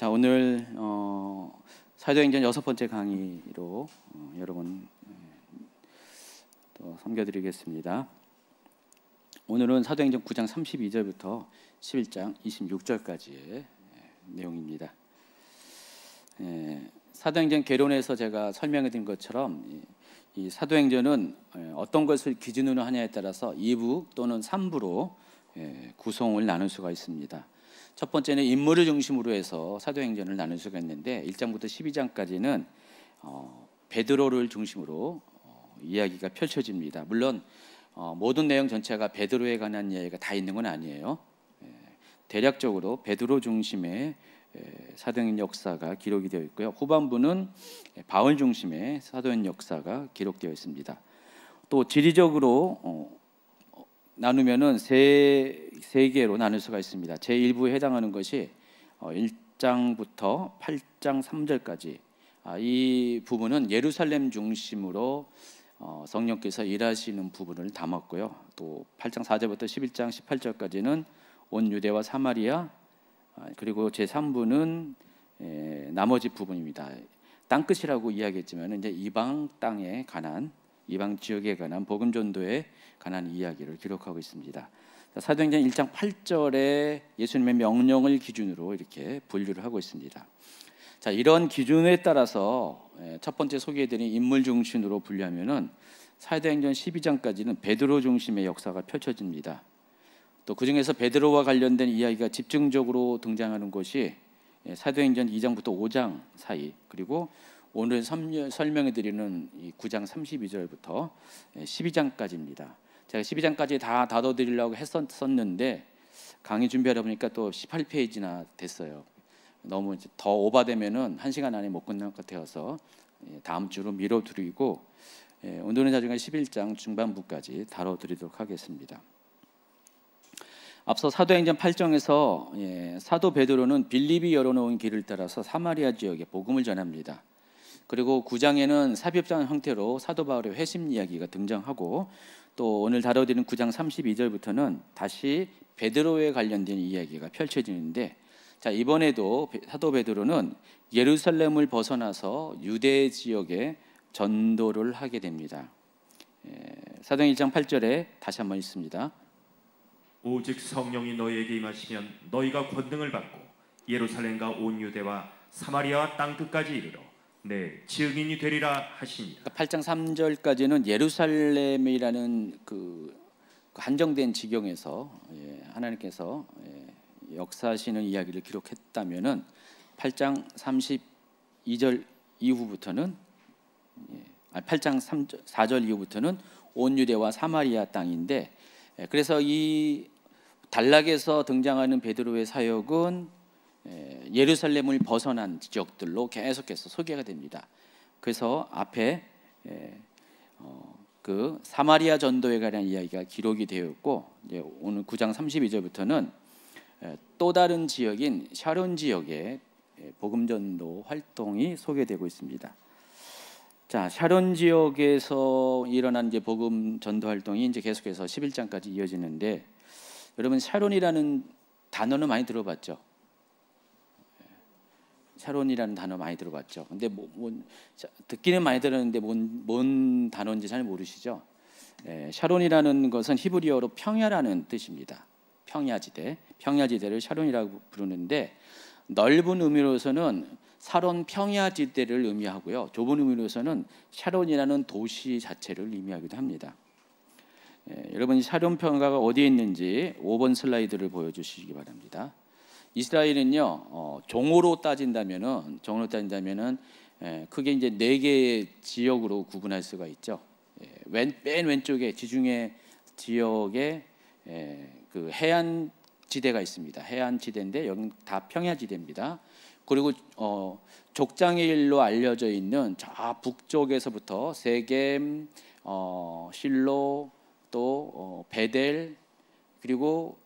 자, 오늘 사도행전 6번째 강의로 여러분 또 섬겨드리겠습니다. 오늘은 사도행전 9장 32절부터 11장 26절까지의 내용입니다. 사도행전 개론에서 제가 설명해드린 것처럼 이 사도행전은 어떤 것을 기준으로 하냐에 따라서 2부 또는 3부로 구성을 나눌 수가 있습니다. 첫 번째는 인물을 중심으로 해서 사도행전을 나눌 수가 있는데 1장부터 12장까지는 베드로를 중심으로 이야기가 펼쳐집니다. 물론 모든 내용 전체가 베드로에 관한 이야기가 다 있는 건 아니에요. 대략적으로 베드로 중심의 사도행전 역사가 기록이 되어 있고요. 후반부는 바울 중심의 사도행전 역사가 기록되어 있습니다. 또 지리적으로 나누면은 세 개로 나눌 수가 있습니다. 제1부에 해당하는 것이 1장부터 8장 3절까지 이 부분은 예루살렘 중심으로 성령께서 일하시는 부분을 담았고요. 또 8장 4절부터 11장 18절까지는 온 유대와 사마리아, 그리고 제3부는 나머지 부분입니다. 땅끝이라고 이야기했지만 이제 이방 땅에 관한, 이방 지역에 관한 복음 전도에 관한 이야기를 기록하고 있습니다. 사도행전 1장 8절에 예수님의 명령을 기준으로 이렇게 분류를 하고 있습니다. 자, 이런 기준에 따라서 첫 번째 소개해드린 인물 중심으로 분류하면은 사도행전 12장까지는 베드로 중심의 역사가 펼쳐집니다. 또 그 중에서 베드로와 관련된 이야기가 집중적으로 등장하는 것이 사도행전 2장부터 5장 사이, 그리고 오늘 설명해드리는 9장 32절부터 12장까지입니다. 제가 12장까지 다 다뤄드리려고 했었는데 강의 준비하다 보니까 또 18페이지나 됐어요. 너무 더 오바되면은 1시간 안에 못 끝날 것 같아서 다음 주로 미뤄두리고 오늘은 나중에 11장 중반부까지 다뤄드리도록 하겠습니다. 앞서 사도행전 8장에서 사도 베드로는 빌립이 열어놓은 길을 따라서 사마리아 지역에 복음을 전합니다. 그리고 9장에는 사비업장 형태로 사도 바울의 회심 이야기가 등장하고, 또 오늘 다뤄드리는 9장 32절부터는 다시 베드로에 관련된 이야기가 펼쳐지는데, 자, 이번에도 사도 베드로는 예루살렘을 벗어나서 유대 지역에 전도를 하게 됩니다. 사도행전 1장 8절에 다시 한번 읽습니다. 오직 성령이 너희에게 임하시면 너희가 권능을 받고 예루살렘과 온 유대와 사마리아와 땅끝까지 이르러 내 증인이 되리라 하시니라. 8장 3절까지는 예루살렘이라는 그 한정된 지경에서 하나님께서 역사하시는 이야기를 기록했다면은 8장 32절 이후부터는 8장 4절 이후부터는 온 유대와 사마리아 땅인데, 그래서 이 단락에서 등장하는 베드로의 사역은 예루살렘을 벗어난 지역들로 계속해서 소개가 됩니다. 그래서 앞에 그 사마리아 전도에 관한 이야기가 기록이 되어 있고, 이제 오늘 9장 32절부터는 또 다른 지역인 샤론 지역의 복음 전도 활동이 소개되고 있습니다. 자, 샤론 지역에서 일어난 이제 복음 전도 활동이 이제 계속해서 11장까지 이어지는데, 여러분 샤론이라는 단어는 많이 들어봤죠? 샤론이라는 단어 많이 들어봤죠? 근데 듣기는 많이 들었는데 뭔 단어인지 잘 모르시죠? 샤론이라는 것은 히브리어로 평야라는 뜻입니다. 평야지대, 평야지대를 샤론이라고 부르는데, 넓은 의미로서는 사론 평야지대를 의미하고요, 좁은 의미로서는 샤론이라는 도시 자체를 의미하기도 합니다. 여러분 이 샤론 평야가 어디에 있는지 5번 슬라이드를 보여주시기 바랍니다. 이스라엘은요, 종으로 따진다면은 크게 이제 4개의 지역으로 구분할 수가 있죠. 맨 왼쪽에 지중해 지역에 그 해안 지대가 있습니다. 해안 지대인데 여기는 다 평야 지대입니다. 그리고 족장의 일로 알려져 있는 저 북쪽에서부터 세겜, 실로, 또 베델, 그리고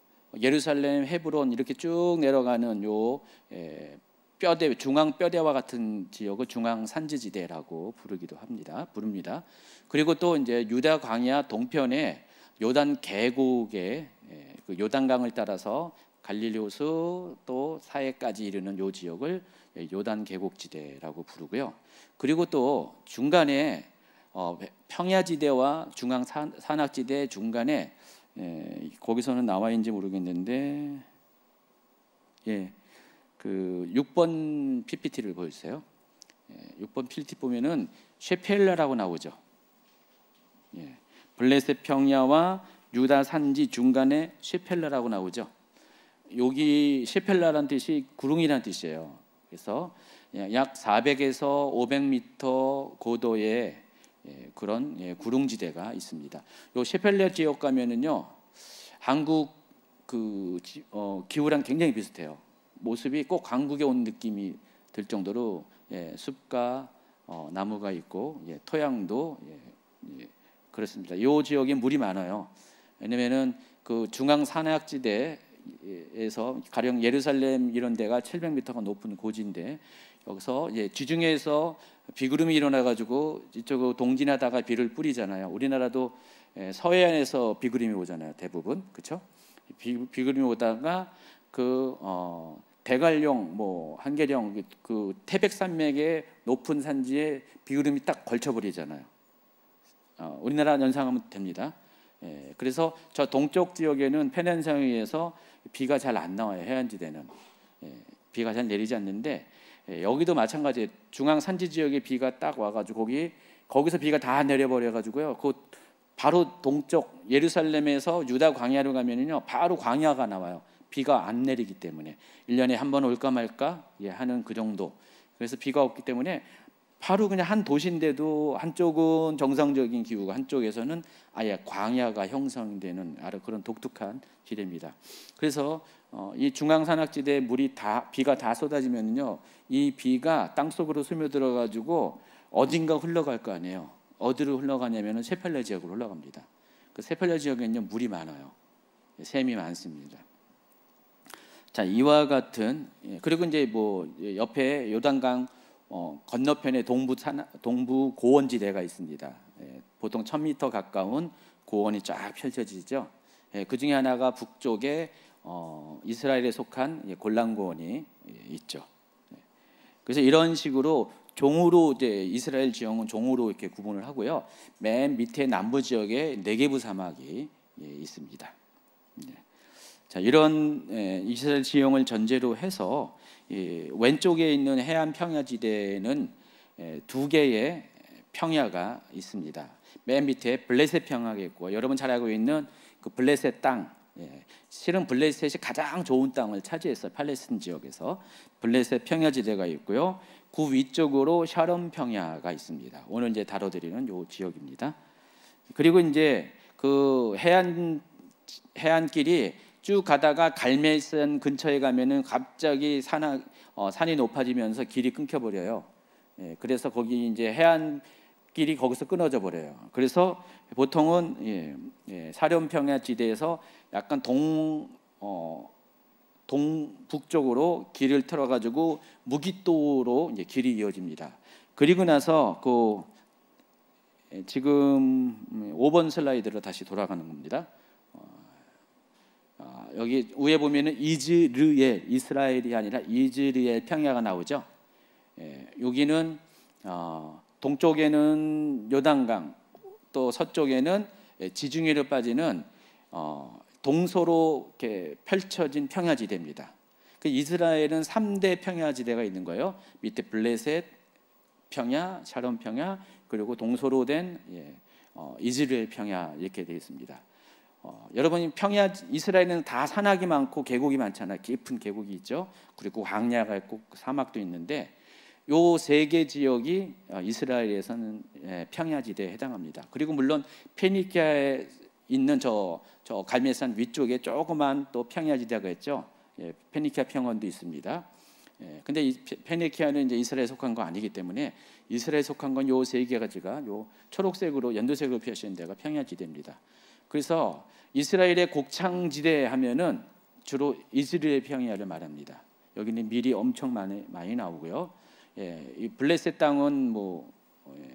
예루살렘, 헤브론 이렇게 쭉 내려가는 요 뼈대, 중앙 뼈대와 같은 지역을 중앙 산지지대라고 부릅니다. 그리고 또 이제 유다 광야 동편에 요단 계곡에 그 요단강을 따라서 갈릴리 호수 또 사해까지 이르는 요 지역을 요단 계곡지대라고 부르고요. 그리고 또 중간에 평야지대와 중앙 산악지대 중간에 거기서는 나와 있는지 모르겠는데 그 6번 PPT를 보여주세요. 6번 PPT 보면은 쉐펠라라고 나오죠. 블레셋 평야와 유다 산지 중간에 쉐펠라라고 나오죠. 여기 쉐펠라라는 뜻이 구릉이라는 뜻이에요. 그래서 약 400에서 500m 고도의 그런 구릉지대가 있습니다. 요 쉐펠라 지역 가면은요, 한국 그 기후랑 굉장히 비슷해요. 모습이 꼭 한국에 온 느낌이 들 정도로 숲과 나무가 있고 토양도 그렇습니다. 이 지역에 물이 많아요. 왜냐면은 그 중앙 산악지대에서 가령 예루살렘 이런 데가 700m가 높은 고지인데 여기서 지중해에서 비구름이 일어나 가지고 이쪽으로 동진하다가 비를 뿌리잖아요. 우리나라도 서해안에서 비구름이 오잖아요. 대부분 그렇죠? 비구름이 오다가 그 대관령 뭐 한계령 그 태백산맥의 높은 산지에 비구름이 딱 걸쳐버리잖아요. 우리나라 연상하면 됩니다. 그래서 저 동쪽 지역에는 페넨상에 의해서 비가 잘 안 나와요. 해안지대는 비가 잘 내리지 않는데 여기도 마찬가지예요. 중앙 산지 지역에 비가 딱 와가지고 거기서 비가 다 내려버려가지고요. 그 바로 동쪽 예루살렘에서 유다 광야로 가면은요, 바로 광야가 나와요. 비가 안 내리기 때문에 1년에 한 번 올까 말까 하는 그 정도. 그래서 비가 없기 때문에 바로 그냥 한 도시인데도 한쪽은 정상적인 기후가 한쪽에서는 아예 광야가 형성되는 아주 그런 독특한 지대입니다. 그래서 이 중앙산악지대 비가 다 쏟아지면요, 이 비가 땅 속으로 스며들어 가지고 어딘가 흘러갈 거 아니에요. 어디로 흘러가냐면은 세펠라 지역으로 흘러갑니다. 그 세펠라 지역에는요, 물이 많아요. 샘이 많습니다. 자, 이와 같은 그리고 이제 뭐 옆에 요단강 건너편에 동부 고원지대가 있습니다. 보통 1000m 가까운 고원이 쫙 펼쳐지죠. 그 중에 하나가 북쪽에 이스라엘에 속한 골란고원이 있죠. 그래서 이런 식으로 종으로 이제 이스라엘 지형은 종으로 이렇게 구분을 하고요. 맨 밑에 남부 지역에 네게브 사막이 있습니다. 자, 이런 이스라엘 지형을 전제로 해서 왼쪽에 있는 해안 평야지대는 두 개의 평야가 있습니다. 맨 밑에 블레셋 평야가 있고, 여러분 잘 알고 있는 그 블레셋 땅, 실은 블레셋이 가장 좋은 땅을 차지했어요. 팔레스틴 지역에서 블레셋 평야지대가 있고요. 그 위쪽으로 샤론 평야가 있습니다. 오늘 이제 다뤄드리는 요 지역입니다. 그리고 이제 그 해안길이 쭉 가다가 갈멜산 근처에 가면은 갑자기 산이 높아지면서 길이 끊겨버려요. 그래서 거기 이제 해안길이 거기서 끊어져 버려요. 그래서 보통은 사련평야 지대에서 약간 동북쪽으로 길을 틀어 가지고 무깃도로 이제 길이 이어집니다. 그리고 나서 지금 5번 슬라이드로 다시 돌아가는 겁니다. 여기 위에 보면은 이즈르엘, 이스라엘이 아니라 이즈르엘 평야가 나오죠. 여기는 동쪽에는 요단강, 또 서쪽에는 지중해로 빠지는 동서로 이렇게 펼쳐진 평야지대입니다. 그 이스라엘은 3대 평야지대가 있는 거예요. 밑에 블레셋 평야, 샤론 평야, 그리고 동서로 된 이즈라엘 평야 이렇게 되어 있습니다. 여러분이 이스라엘은 다 산악이 많고 계곡이 많잖아요. 깊은 계곡이 있죠. 그리고 광야가 있고 사막도 있는데 요 세 개 지역이 이스라엘에서는 평야지대에 해당합니다. 그리고 물론 페니키아에 있는 저 갈멜산 위쪽에 조그만 또 평야지대가 있죠. 페니키아 평원도 있습니다. 근데 이 페니키아는 이제 이스라엘에 속한 거 아니기 때문에 이스라엘에 속한 건 요 세 개가지가 요 초록색으로 연두색으로 표시한 데가 평야지대입니다. 그래서 이스라엘의 곡창지대 하면은 주로 이즈라엘 평야를 말합니다. 여기는 밀이 엄청 많이 나오고요. 이 블레셋 땅은 뭐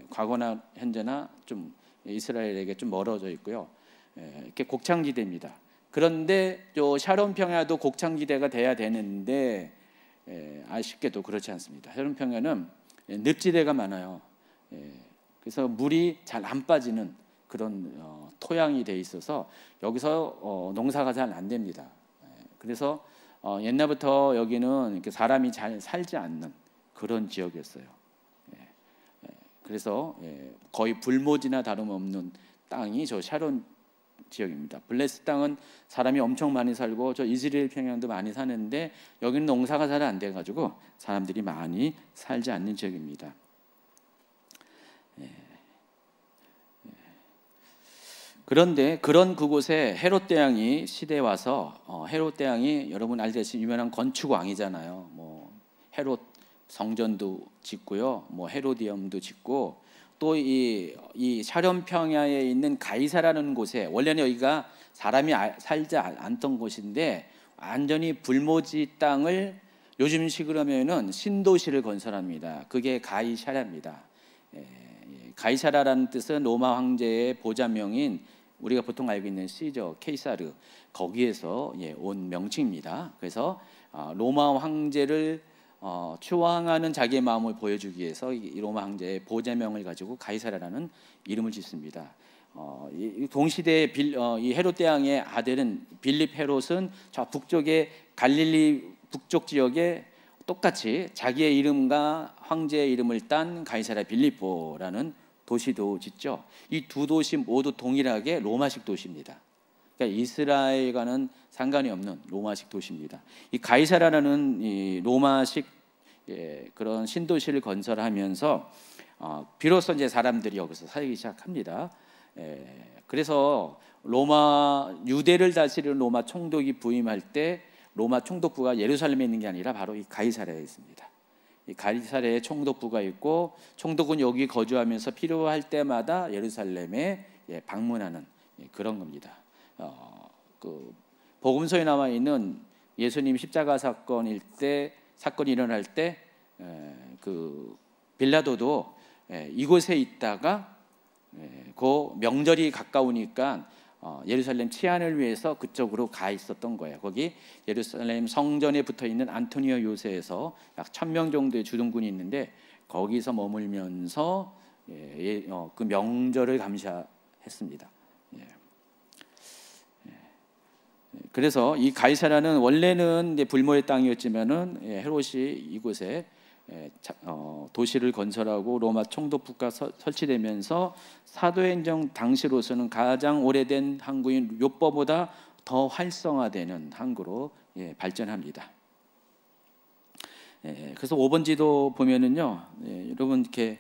과거나 현재나 좀 이스라엘에게 좀 멀어져 있고요. 이렇게 곡창지대입니다. 그런데 요 샤론 평야도 곡창지대가 돼야 되는데 아쉽게도 그렇지 않습니다. 샤론 평야는 늪지대가 많아요. 그래서 물이 잘 안 빠지는 그런 토양이 돼 있어서 여기서 농사가 잘 안 됩니다. 그래서 옛날부터 여기는 이렇게 사람이 잘 살지 않는 그런 지역이었어요. 그래서 거의 불모지나 다름없는 땅이 저 샤론 지역입니다. 블레스 땅은 사람이 엄청 많이 살고 저 이스라엘 평양도 많이 사는데 여기는 농사가 잘 안 돼가지고 사람들이 많이 살지 않는 지역입니다. 그런데 그런 그곳에 헤롯 대왕이 시대에 와서 헤롯 대왕이 여러분 알다시피 유명한 건축왕이잖아요. 뭐 헤롯 성전도 짓고요, 뭐 헤로디엄도 짓고 또 이 샤론 평야에 있는 가이사라는 곳에 원래는 여기가 사람이 살지 않던 곳인데 완전히 불모지 땅을 요즘식으로 하면은 신도시를 건설합니다. 그게 가이사라입니다. 가이사라라는 뜻은 로마 황제의 보좌명인 우리가 보통 알고 있는 시저 케이사르 거기에서 온 명칭입니다. 그래서 로마 황제를 추앙하는 자기의 마음을 보여주기 위해서 이 로마 황제의 보좌명을 가지고 가이사라라는 이름을 짓습니다. 동시대에 이 헤롯 대왕의 아들은 빌립 헤롯은 저 북쪽의 갈릴리 북쪽 지역에 똑같이 자기의 이름과 황제의 이름을 딴 가이사라 빌립보라는 도시도 짓죠. 이 두 도시 모두 동일하게 로마식 도시입니다. 그러니까 이스라엘과는 상관이 없는 로마식 도시입니다. 이 가이사라라는 이 로마식 그런 신도시를 건설하면서 비로소 이제 사람들이 여기서 살기 시작합니다. 그래서 로마 유대를 다스리는 로마 총독이 부임할 때 로마 총독부가 예루살렘에 있는 게 아니라 바로 이 가이사랴에 있습니다. 이 가이사랴에 총독부가 있고 총독은 여기 거주하면서 필요할 때마다 예루살렘에 방문하는 그런 겁니다. 그 복음서에 나와 있는 예수님 십자가 사건이 일어날 때 그 빌라도도 이곳에 있다가 그 명절이 가까우니까 예루살렘 치안을 위해서 그쪽으로 가 있었던 거예요. 거기 예루살렘 성전에 붙어 있는 안토니오 요새에서 약 1000명 정도의 주둔군이 있는데 거기서 머물면서 그 명절을 감시했습니다. 그래서 이 가이사라는 원래는 이제 불모의 땅이었지만은 헤롯이 이곳에 도시를 건설하고 로마 총독부가 설치되면서 사도행전 당시로서는 가장 오래된 항구인 요퍼보다 더 활성화되는 항구로 발전합니다. 그래서 5번 지도 보면은요, 여러분 이렇게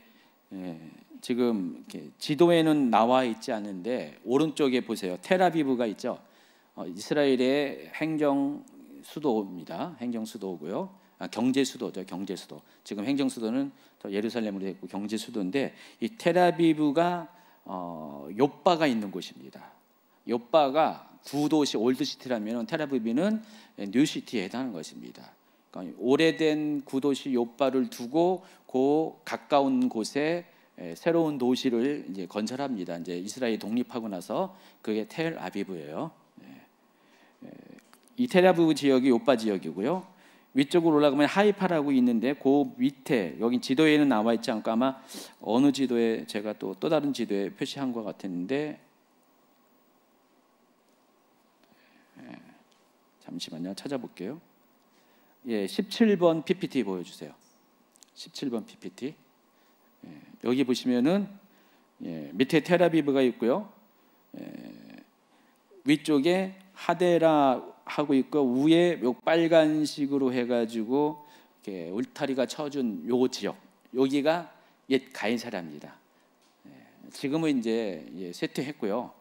지금 이렇게 지도에는 나와 있지 않은데 오른쪽에 보세요. 텔아비브가 있죠. 이스라엘의 행정 수도입니다. 행정 수도고요. 경제 수도죠. 경제 수도. 지금 행정 수도는 예루살렘으로 했고 경제 수도인데 이 텔아비브가 요빠가 있는 곳입니다. 요빠가 구도시 올드시티라면 텔아비브는 뉴시티에 해당하는 것입니다. 그러니까 오래된 구도시 요빠를 두고 그 가까운 곳에 새로운 도시를 이제 건설합니다. 이제 이스라엘이 독립하고 나서 그게 텔아비브예요. 이 텔아비브 지역이 요빠 지역이고요. 위쪽으로 올라가면 하이파라고 있는데 그 밑에 여기 지도에는 나와 있지 않고 아마 어느 지도에 제가 또 다른 지도에 표시한 것 같았는데 잠시만요. 찾아볼게요. 17번 PPT 보여주세요. 17번 PPT. 여기 보시면은 밑에 텔아비브가 있고요. 위쪽에 하데라 하고 있고 위에 요 빨간식으로 해가지고 이렇게 울타리가 쳐준 요 지역 여기가 옛 가이사라입니다. 지금은 이제 쇠퇴했고요.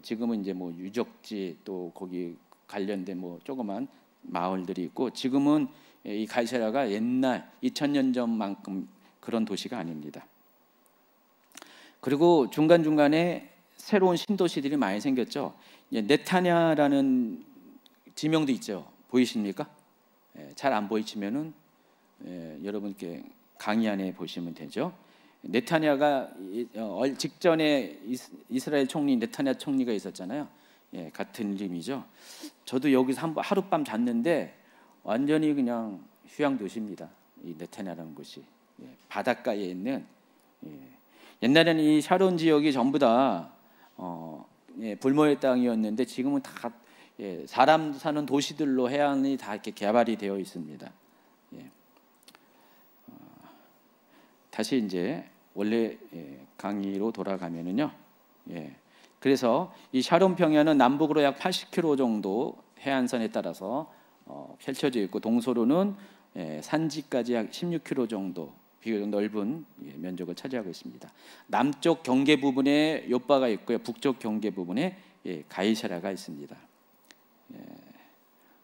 지금은 이제 뭐 유적지 또 거기 관련된 뭐 조그만 마을들이 있고 지금은 이 가이사라가 옛날 2000년 전만큼 그런 도시가 아닙니다. 그리고 중간중간에 새로운 신도시들이 많이 생겼죠. 네타냐라는 지명도 있죠. 보이십니까? 잘 안 보이시면은 여러분께 강의 안에 보시면 되죠. 네타냐가 직전에 이스라엘 총리 네타냐 총리가 있었잖아요. 예, 같은 이름이죠. 저도 여기서 하룻밤 잤는데 완전히 그냥 휴양 도시입니다. 이 네타냐라는 곳이 바닷가에 있는 옛날에는 이 샤론 지역이 전부 다 불모의 땅이었는데 지금은 다 사람 사는 도시들로 해안이 다 이렇게 개발이 되어 있습니다. 다시 이제 원래 강의로 돌아가면은요. 그래서 이 샤론 평야는 남북으로 약 80km 정도 해안선에 따라서 펼쳐져 있고 동서로는 산지까지 약 16km 정도 비교적 넓은 면적을 차지하고 있습니다. 남쪽 경계 부분에 요빠가 있고요. 북쪽 경계 부분에 가이사라가 있습니다.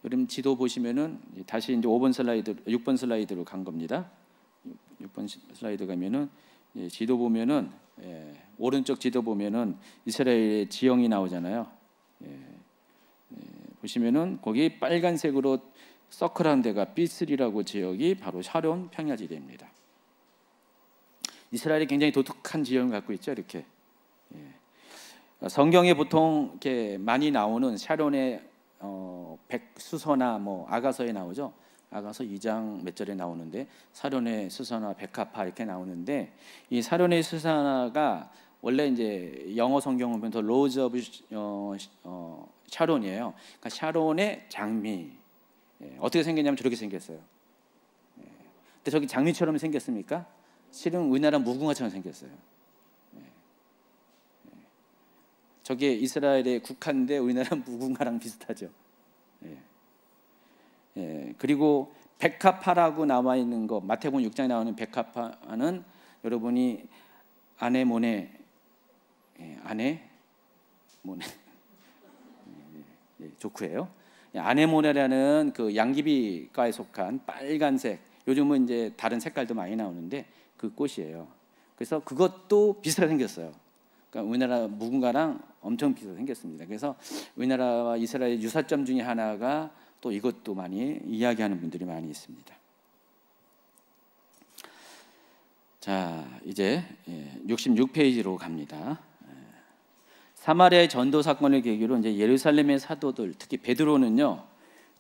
여러분 지도 보시면은 다시 이제 6번 슬라이드로 간 겁니다. 6번 슬라이드 가면은 지도 보면은 오른쪽 지도 보면은 이스라엘의 지형이 나오잖아요. 보시면은 거기 빨간색으로 서클한 데가 B3라고 지역이 바로 샤론 평야지대입니다. 이스라엘이 굉장히 독특한 지형을 갖고 있죠. 이렇게 성경에 보통 이렇게 많이 나오는 샤론의 백수서나 뭐 아가서에 나오죠. 아가서 2장 몇 절에 나오는데 샤론의 수서나 백합화 이렇게 나오는데 이 샤론의 수서나가 원래 이제 영어 성경을 보면 더 로즈 오브 샤론이에요. 그러니까 샤론의 장미. 어떻게 생겼냐면 저렇게 생겼어요. 근데 저기 장미처럼 생겼습니까? 실은 우리나라 무궁화처럼 생겼어요. 저게 이스라엘의 국화인데 우리나라 무궁화랑 비슷하죠. 그리고 백합화라고 나와 있는 거 마태복음 6장에 나오는 백합화는 여러분이 아네모네 조크예요. 아네모네라는 그 양귀비과에 속한 빨간색 요즘은 이제 다른 색깔도 많이 나오는데 그 꽃이에요. 그래서 그것도 비슷하게 생겼어요. 그러니까 우리나라 무궁화랑 엄청 비슷하게 생겼습니다. 그래서 우리나라와 이스라엘 유사점 중에 하나가 또 이것도 많이 이야기하는 분들이 많이 있습니다. 자, 이제 66페이지로 갑니다. 사마리아의 전도 사건을 계기로 이제 예루살렘의 사도들, 특히 베드로는요,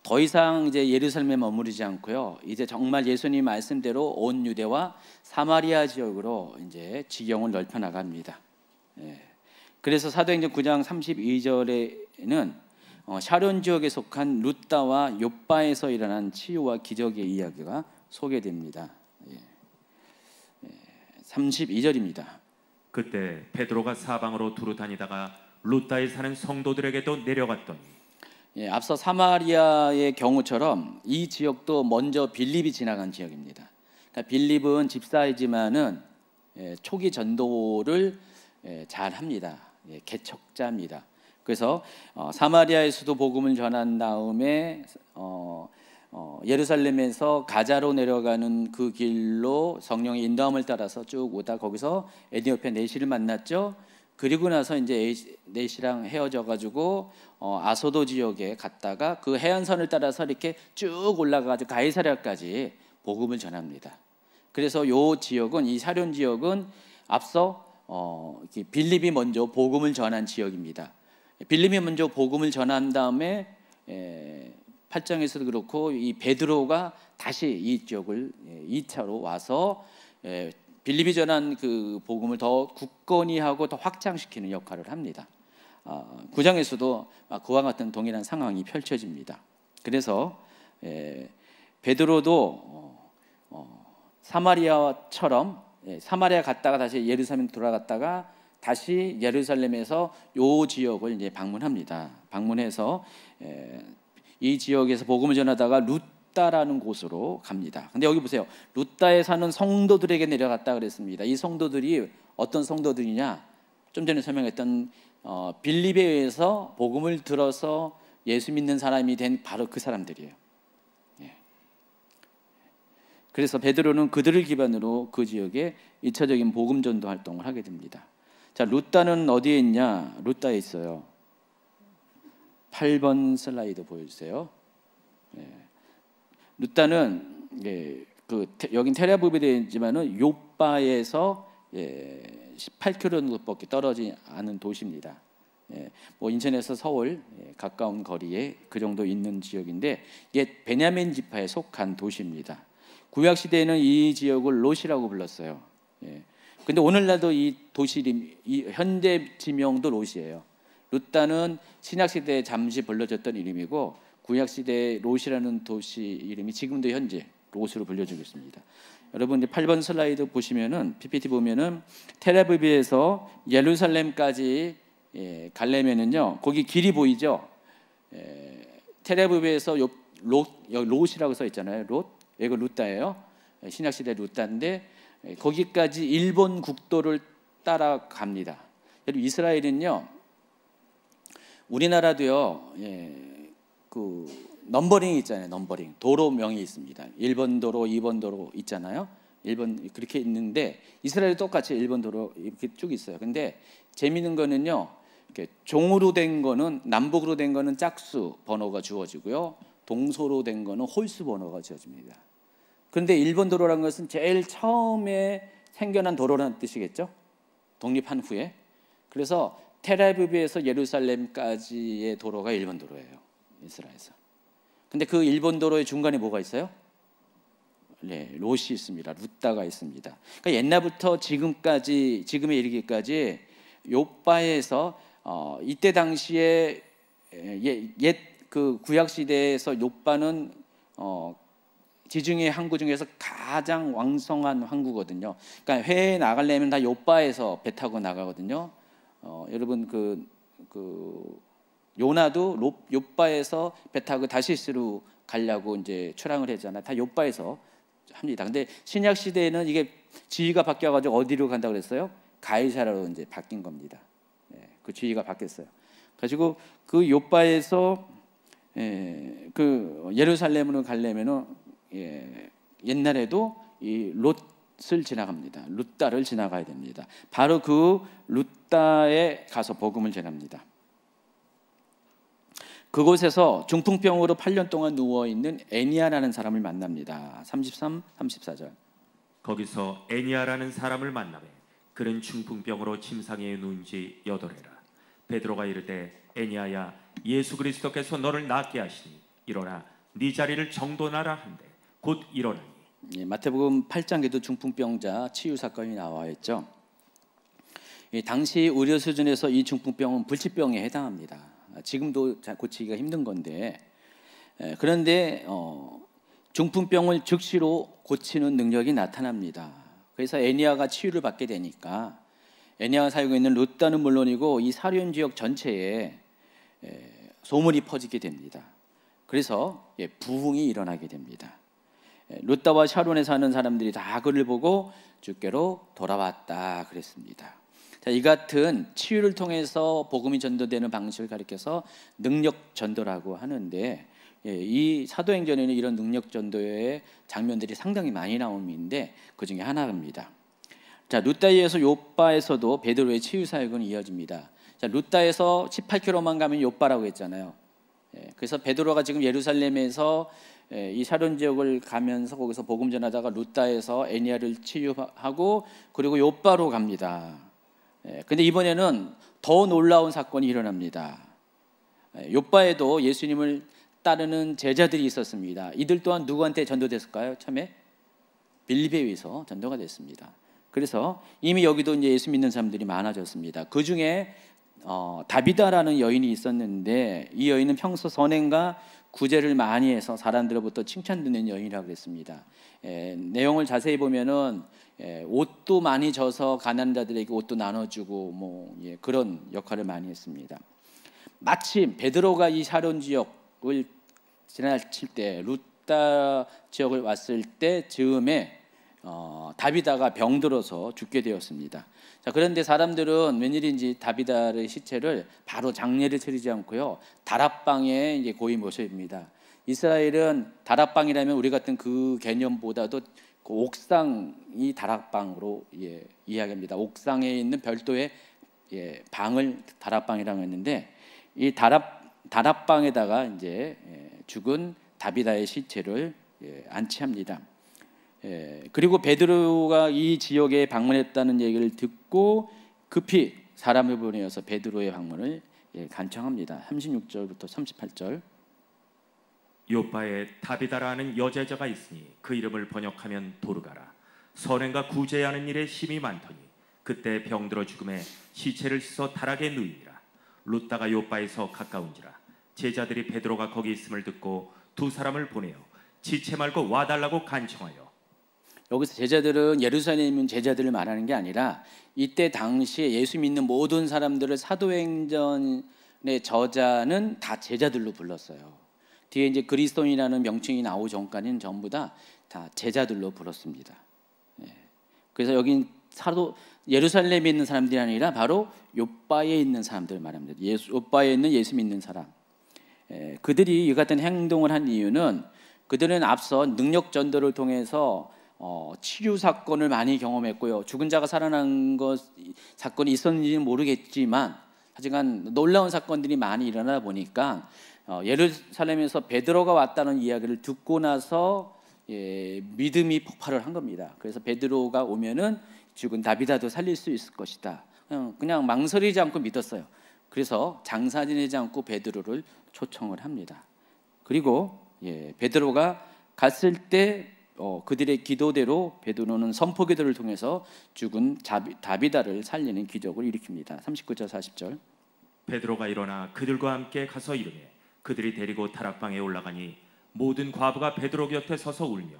더 이상 이제 예루살렘에 머무르지 않고요, 이제 정말 예수님 말씀대로 온 유대와 사마리아 지역으로 이제 지경을 넓혀 나갑니다. 그래서 사도행전 9장 32절에는 샤론 지역에 속한 루다와 요빠에서 일어난 치유와 기적의 이야기가 소개됩니다. 32절입니다. 그때 베드로가 사방으로 두루 다니다가 루다에 사는 성도들에게도 내려갔더니 앞서 사마리아의 경우처럼 이 지역도 먼저 빌립이 지나간 지역입니다. 그러니까 빌립은 집사이지만은 초기 전도를 잘 합니다. 개척자입니다. 그래서 사마리아에서도 복음을 전한 다음에 예루살렘에서 가자로 내려가는 그 길로 성령의 인도함을 따라서 쭉 오다 거기서 에디오피아 네시를 만났죠. 그리고 나서 이제 네시랑 헤어져 가지고 아소도 지역에 갔다가 그 해안선을 따라서 이렇게 쭉 올라가가지고 가이사랴까지 복음을 전합니다. 그래서 요 지역은 이 샤론 지역은 앞서 빌립이 먼저 복음을 전한 지역입니다. 빌립이 먼저 복음을 전한 다음에 8장에서도 그렇고 이 베드로가 다시 이 지역을 2차로 와서 빌립이 전한 그 복음을 더 굳건히 하고 더 확장시키는 역할을 합니다. 9장에서도 그와 같은 동일한 상황이 펼쳐집니다. 그래서 베드로도 사마리아처럼 사마리아 갔다가 다시 예루살렘 돌아갔다가 다시 예루살렘에서 요 지역을 이제 방문합니다. 방문해서 이 지역에서 복음을 전하다가 루다라는 곳으로 갑니다. 근데 여기 보세요. 루다에 사는 성도들에게 내려갔다 그랬습니다. 이 성도들이 어떤 성도들이냐? 좀 전에 설명했던 빌립에 의해서 복음을 들어서 예수 믿는 사람이 된 바로 그 사람들이에요. 그래서 베드로는 그들을 기반으로 그 지역에 2차적인 복음 전도 활동을 하게 됩니다. 자, 루다는 어디에 있냐? 루다에 있어요. 8번 슬라이드 보여주세요. 루다는 여긴 텔아비브에 되어 있지만은 요빠에서 18km 정도밖에 떨어지지 않은 도시입니다. 뭐 인천에서 서울 가까운 거리에 그 정도 있는 지역인데 이게 베냐민 지파에 속한 도시입니다. 구약 시대에는 이 지역을 롯이라고 불렀어요. 근데 오늘날도 이 도시 이름, 이 현대 지명도 롯이에요. 룻다는 신약 시대에 잠시 불려졌던 이름이고 구약 시대의 롯이라는 도시 이름이 지금도 현재 롯으로 불려지고 있습니다. 여러분 이제 8번 슬라이드 보시면은 PPT 보면은 텔아비브에서 예루살렘까지 가려면은요 거기 길이 보이죠? 텔아비브에서 롯이라고 써 있잖아요. 롯, 이거 룻다예요. 신약 시대 룻다인데 거기까지 일본 국도를 따라갑니다. 여러분 이스라엘은요 우리나라도요 그 넘버링이 있잖아요. 넘버링 도로명이 있습니다. 1번 도로, 2번 도로 있잖아요. 1번 그렇게 있는데 이스라엘도 똑같이 1번 도로 이렇게 쭉 있어요. 근데 재미있는 거는요. 이렇게 종으로 된 거는 남북으로 된 거는 짝수 번호가 주어지고요. 동서로 된 거는 홀수 번호가 주어집니다. 그런데 1번 도로라는 것은 제일 처음에 생겨난 도로라는 뜻이겠죠. 독립한 후에. 그래서 텔아비브에서 예루살렘까지의 도로가 1번 도로예요. 이스라엘에서. 근데 그 1번 도로의 중간에 뭐가 있어요? 네, 롯이 있습니다. 룻다가 있습니다. 그러니까 옛날부터 지금까지 지금에 이르기까지 욥바에서 이때 당시에 옛 그 구약 시대에서 욥바는 지중해 항구 중에서 가장 왕성한 항구거든요. 그러니까 해에 나가려면 다 욥바에서 배 타고 나가거든요. 여러분 그 요나도 욥바에서 배 타고 다시스로 가려고 이제 출항을 했잖아요. 다 욥바에서 합니다. 근데 신약 시대에는 이게 지위가 바뀌어가지고 어디로 간다고 그랬어요? 가이사라로 이제 바뀐 겁니다. 그 지위가 바뀌었어요. 가지고 그 욥바에서 그 예루살렘으로 가려면은 옛날에도 이 롯을 지나갑니다. 룻다를 지나가야 됩니다. 바로 그 룻다에 가서 복음을 전합니다. 그곳에서 중풍병으로 8년 동안 누워있는 애니야라는 사람을 만납니다. 33, 34절. 거기서 애니야라는 사람을 만나매 그는 중풍병으로 침상에 누운 지 8해라. 베드로가 이르되 애니야야 예수 그리스도께서 너를 낫게 하시니 일어나 네 자리를 정돈하라 한데 곧 일어나니. 마태복음 8장에도 중풍병자 치유 사건이 나와 있죠. 당시 의료 수준에서 이 중풍병은 불치병에 해당합니다. 지금도 고치기가 힘든 건데 그런데 중풍병을 즉시로 고치는 능력이 나타납니다. 그래서 애니야가 치유를 받게 되니까 애니야가 살고 있는 룻다는 물론이고 이 사륜 지역 전체에 소문이 퍼지게 됩니다. 그래서 부흥이 일어나게 됩니다. 룻다와 샤론에 사는 사람들이 다 그를 보고 주께로 돌아왔다 그랬습니다. 자, 이 같은 치유를 통해서 복음이 전도되는 방식을 가리켜서 능력 전도라고 하는데 이 사도행전에는 이런 능력 전도의 장면들이 상당히 많이 나오는데 그 중에 하나입니다. 자, 룻다에서 욥바에서도 베드로의 치유 사역은 이어집니다. 자, 룻다에서 18km만 가면 욥바라고 했잖아요. 그래서 베드로가 지금 예루살렘에서 이 샤론 지역을 가면서 거기서 복음 전하다가 룻다에서 애니야를 치유하고 그리고 욥바로 갑니다. 근데 이번에는 더 놀라운 사건이 일어납니다. 욥바에도 예수님을 따르는 제자들이 있었습니다. 이들 또한 누구한테 전도됐을까요? 처음에 빌립에 의해서 전도가 됐습니다. 그래서 이미 여기도 이제 예수 믿는 사람들이 많아졌습니다. 그 중에 다비다라는 여인이 있었는데 이 여인은 평소 선행과 구제를 많이 해서 사람들로부터 칭찬듣는 여인이라고 그랬습니다. 내용을 자세히 보면은 옷도 많이 져서 가난한 자들에게 옷도 나눠주고 그런 역할을 많이 했습니다. 마침 베드로가 이 샤론 지역을 지나칠 때 룻다 지역을 왔을 때 즈음에 다비다가 병들어서 죽게 되었습니다. 자, 그런데 사람들은 웬일인지 다비다의 시체를 바로 장례를 치르지 않고요 다락방에 이제 고이 모십니다. 이스라엘은 다락방이라면 우리 같은 그 개념보다도 그 옥상이 다락방으로 이야기합니다. 옥상에 있는 별도의 방을 다락방이라고 했는데 이 다락방에다가 이제 죽은 다비다의 시체를 안치합니다. 그리고 베드로가 이 지역에 방문했다는 얘기를 듣고 급히 사람을 보내어서 베드로의 방문을 간청합니다. 36절부터 38절. 요빠에 다비다라는 여제자가 있으니 그 이름을 번역하면 도르가라. 선행과 구제하는 일에 힘이 많더니 그때 병들어 죽음에 시체를 씻어 다락에 누이니라. 룻다가 요빠에서 가까운지라. 제자들이 베드로가 거기 있음을 듣고 두 사람을 보내어 지체 말고 와달라고 간청하여. 여기서 제자들은 예루살렘에 있는 제자들을 말하는 게 아니라 이때 당시에 예수 믿는 모든 사람들을 사도행전의 저자는 다 제자들로 불렀어요. 뒤에 이제 그리스도인이라는 명칭이 나오기 전까지는 전부 다 제자들로 불렀습니다. 그래서 여긴 예루살렘에 있는 사람들이 아니라 바로 요빠에 있는 사람들을 말합니다. 요빠에 있는 예수 믿는 사람. 그들이 이 같은 행동을 한 이유는 그들은 앞서 능력 전도를 통해서 치유 사건을 많이 경험했고요. 죽은 자가 살아난 사건이 있었는지는 모르겠지만 하지만 놀라운 사건들이 많이 일어나다 보니까 예루살렘에서 베드로가 왔다는 이야기를 듣고 나서 믿음이 폭발을 한 겁니다. 그래서 베드로가 오면은 죽은 다비다도 살릴 수 있을 것이다. 그냥 망설이지 않고 믿었어요. 그래서 장사 지내지 않고 베드로를 초청을 합니다. 그리고 베드로가 갔을 때 그들의 기도대로 베드로는 선포 기도를 통해서 죽은 다비다를 살리는 기적을 일으킵니다. 39절 40절. 베드로가 일어나 그들과 함께 가서 이르매 그들이 데리고 다락방에 올라가니 모든 과부가 베드로 곁에 서서 울며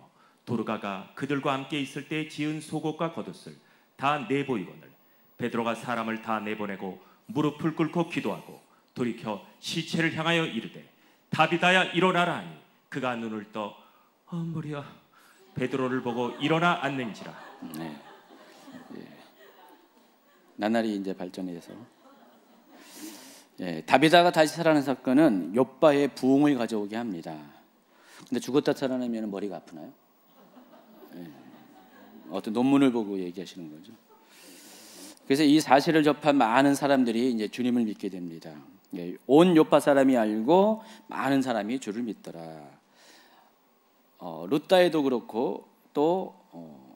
도르가가 그들과 함께 있을 때 지은 속옷과 겉옷을 다 내보이거늘 베드로가 사람을 다 내보내고 무릎을 꿇고 기도하고 돌이켜 시체를 향하여 이르되 다비다야 일어나라 하니 그가 눈을 떠 머리야 베드로를 보고 일어나 앉는지라. 나날이 이제 발전해서 다비다가 다시 살아난 사건은 요빠의 부흥을 가져오게 합니다. 근데 죽었다 살아나면 머리가 아프나요? 어떤 논문을 보고 얘기하시는 거죠. 그래서 이 사실을 접한 많은 사람들이 이제 주님을 믿게 됩니다. 온 요빠 사람이 알고 많은 사람이 주를 믿더라. 룻다에도 그렇고 또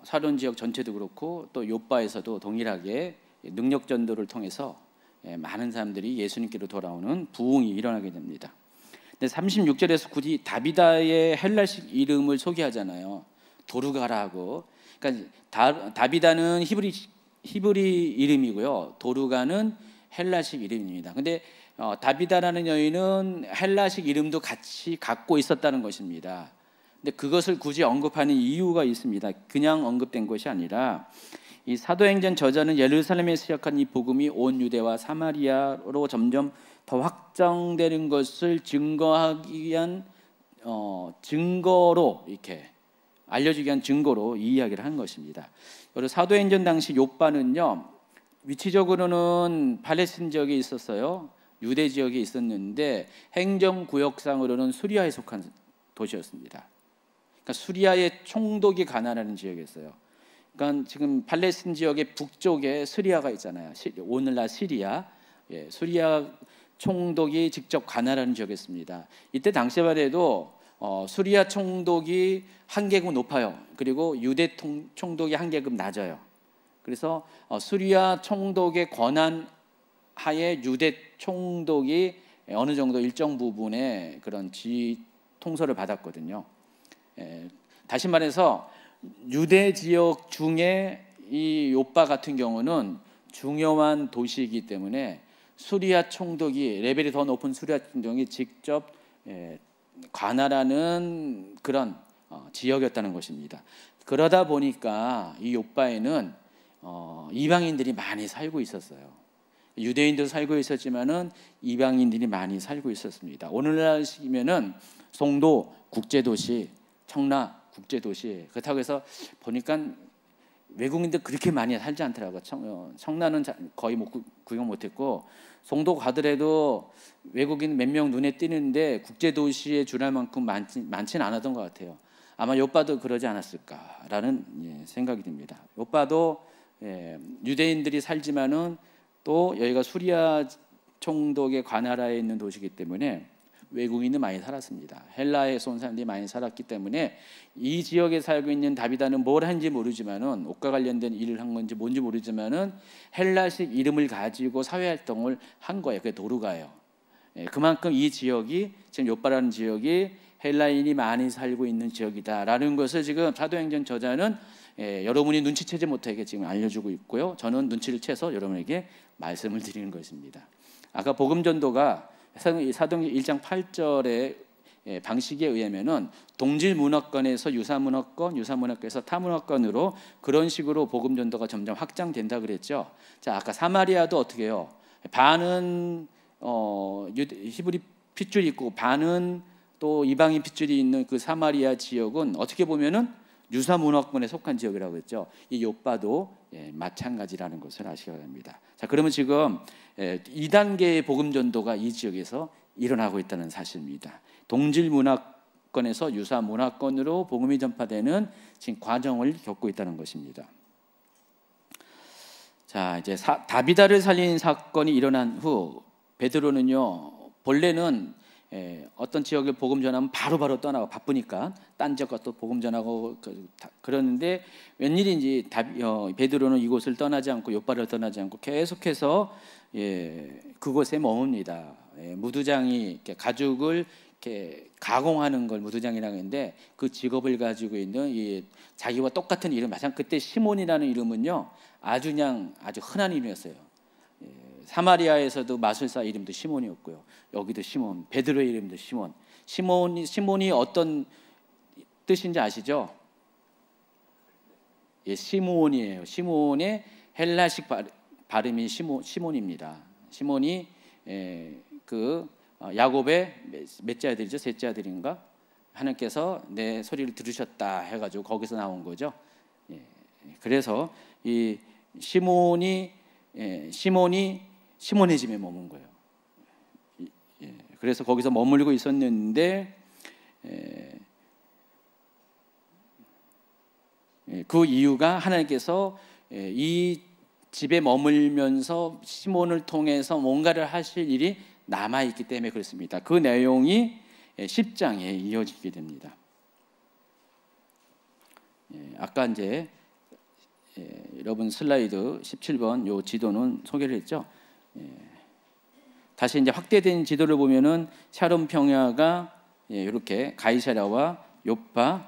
사돈 지역 전체도 그렇고 또 요빠에서도 동일하게 능력 전도를 통해서 많은 사람들이 예수님께로 돌아오는 부흥이 일어나게 됩니다. 근데 36절에서 굳이 다비다의 헬라식 이름을 소개하잖아요. 도르가라고. 그러니까 다비다는 히브리 이름이고요. 도르가는 헬라식 이름입니다. 근데 다비다라는 여인은 헬라식 이름도 같이 갖고 있었다는 것입니다. 근데 그것을 굳이 언급하는 이유가 있습니다. 그냥 언급된 것이 아니라 이 사도행전 저자는 예루살렘에 시작한 이 복음이 온 유대와 사마리아로 점점 더 확장되는 것을 증거하기 위한 증거로 이렇게 알려주기 위한 증거로 이 이야기를 한 것입니다. 그리고 사도행전 당시 요빠는요 위치적으로는 팔레스틴 지역에 있었어요. 유대 지역에 있었는데 행정구역상으로는 수리아에 속한 도시였습니다. 그러니까 수리아의 총독이 가나라는 지역이었어요. 그러니까 지금 팔레스틴 지역의 북쪽에 시리아가 있잖아요. 오늘날 시리아, 수리아 총독이 직접 가나라는 지역이었습니다. 이때 당시만 해도 수리아 총독이 한 계급 높아요. 그리고 유대 총독이 한 계급 낮아요. 그래서 수리아 총독의 권한 하에 유대 총독이 어느 정도 일정 부분의 그런 지휘 통솔을 받았거든요. 다시 말해서 유대 지역 중에 이 요빠 같은 경우는 중요한 도시이기 때문에 수리아 총독이 레벨이 더 높은 수리아 총독이 직접 관할하는 그런 지역이었다는 것입니다. 그러다 보니까 이 요빠에는 이방인들이 많이 살고 있었어요. 유대인도 살고 있었지만은 이방인들이 많이 살고 있었습니다. 오늘날 시기면은 송도 국제도시, 청라 국제도시. 그렇다고 해서 보니까 외국인들 그렇게 많이 살지 않더라고요. 청라는 거의 구경 못했고 송도 가더라도 외국인 몇 명 눈에 띄는데 국제도시에 줄할 만큼 많지는 않았던 것 같아요. 아마 요빠도 그러지 않았을까라는 생각이 듭니다. 요빠도 유대인들이 살지만은 또 여기가 수리아 총독의 관할하에 있는 도시이기 때문에 외국인이 많이 살았습니다. 헬라에서 온 사람들이 많이 살았기 때문에 이 지역에 살고 있는 다비다는 뭘 한지 모르지만은 옷과 관련된 일을 한 건지 뭔지 모르지만은 헬라식 이름을 가지고 사회 활동을 한 거예요. 그게 도르가예요. 그만큼 이 지역이 지금 욥바라는 지역이 헬라인이 많이 살고 있는 지역이다라는 것을 지금 사도행전 저자는 여러분이 눈치채지 못하게 지금 알려주고 있고요. 저는 눈치를 채서 여러분에게 말씀을 드리는 것입니다. 아까 복음 전도가 사도행전 1장 8절의 방식에 의하면은 동질 문화권에서 유사 문화권, 유사 문화권에서 타 문화권으로 그런 식으로 복음 전도가 점점 확장된다 그랬죠. 자, 아까 사마리아도 어떻게 해요? 반은 히브리 핏줄이 있고 반은 또 이방인 핏줄이 있는 그 사마리아 지역은 어떻게 보면은 유사 문화권에 속한 지역이라고 했죠. 이 욥바도 마찬가지라는 것을 아시기 바랍니다. 자, 그러면 지금 2단계의 복음 전도가 이 지역에서 일어나고 있다는 사실입니다. 동질 문화권에서 유사 문화권으로 복음이 전파되는 지금 과정을 겪고 있다는 것입니다. 자, 이제 다비다를 살린 사건이 일어난 후 베드로는요, 본래는 어떤 지역에 복음 전하면 바로바로 떠나고 바쁘니까 딴 지역 가서 또 복음 전하고 그러는데 웬일인지 베드로는 이곳을 떠나지 않고 욥바를 떠나지 않고 계속해서 그곳에 머뭅니다. 무두장이 이렇게 가죽을 이렇게 가공하는 걸 무두장이라고 하는데 그 직업을 가지고 있는 자기와 똑같은 이름, 마찬가지 그때 시몬이라는 이름은요 아주 흔한 이름이었어요. 사마리아에서도 마술사 이름도 시몬이었고요. 여기도 시몬, 베드로의 이름도 시몬. 시몬이 어떤 뜻인지 아시죠? 시몬이에요. 시몬의 헬라식 발음이 시몬입니다. 시몬이 야곱의 몇째 아들이죠? 셋째 아들인가? 하나님께서 내 소리를 들으셨다 해가지고 거기서 나온 거죠. 그래서 이 시몬이 시몬의 집에 머문 거예요. 그래서 거기서 머물고 있었는데 그 이유가 하나님께서 이 집에 머물면서 시몬을 통해서 뭔가를 하실 일이 남아있기 때문에 그렇습니다. 그 내용이 10장에 이어지게 됩니다. 아까 이제 여러분 슬라이드 17번 요 지도는 소개를 했죠. 다시 이제 확대된 지도를 보면은 샤론 평야가 이렇게 가이사랴와 욥바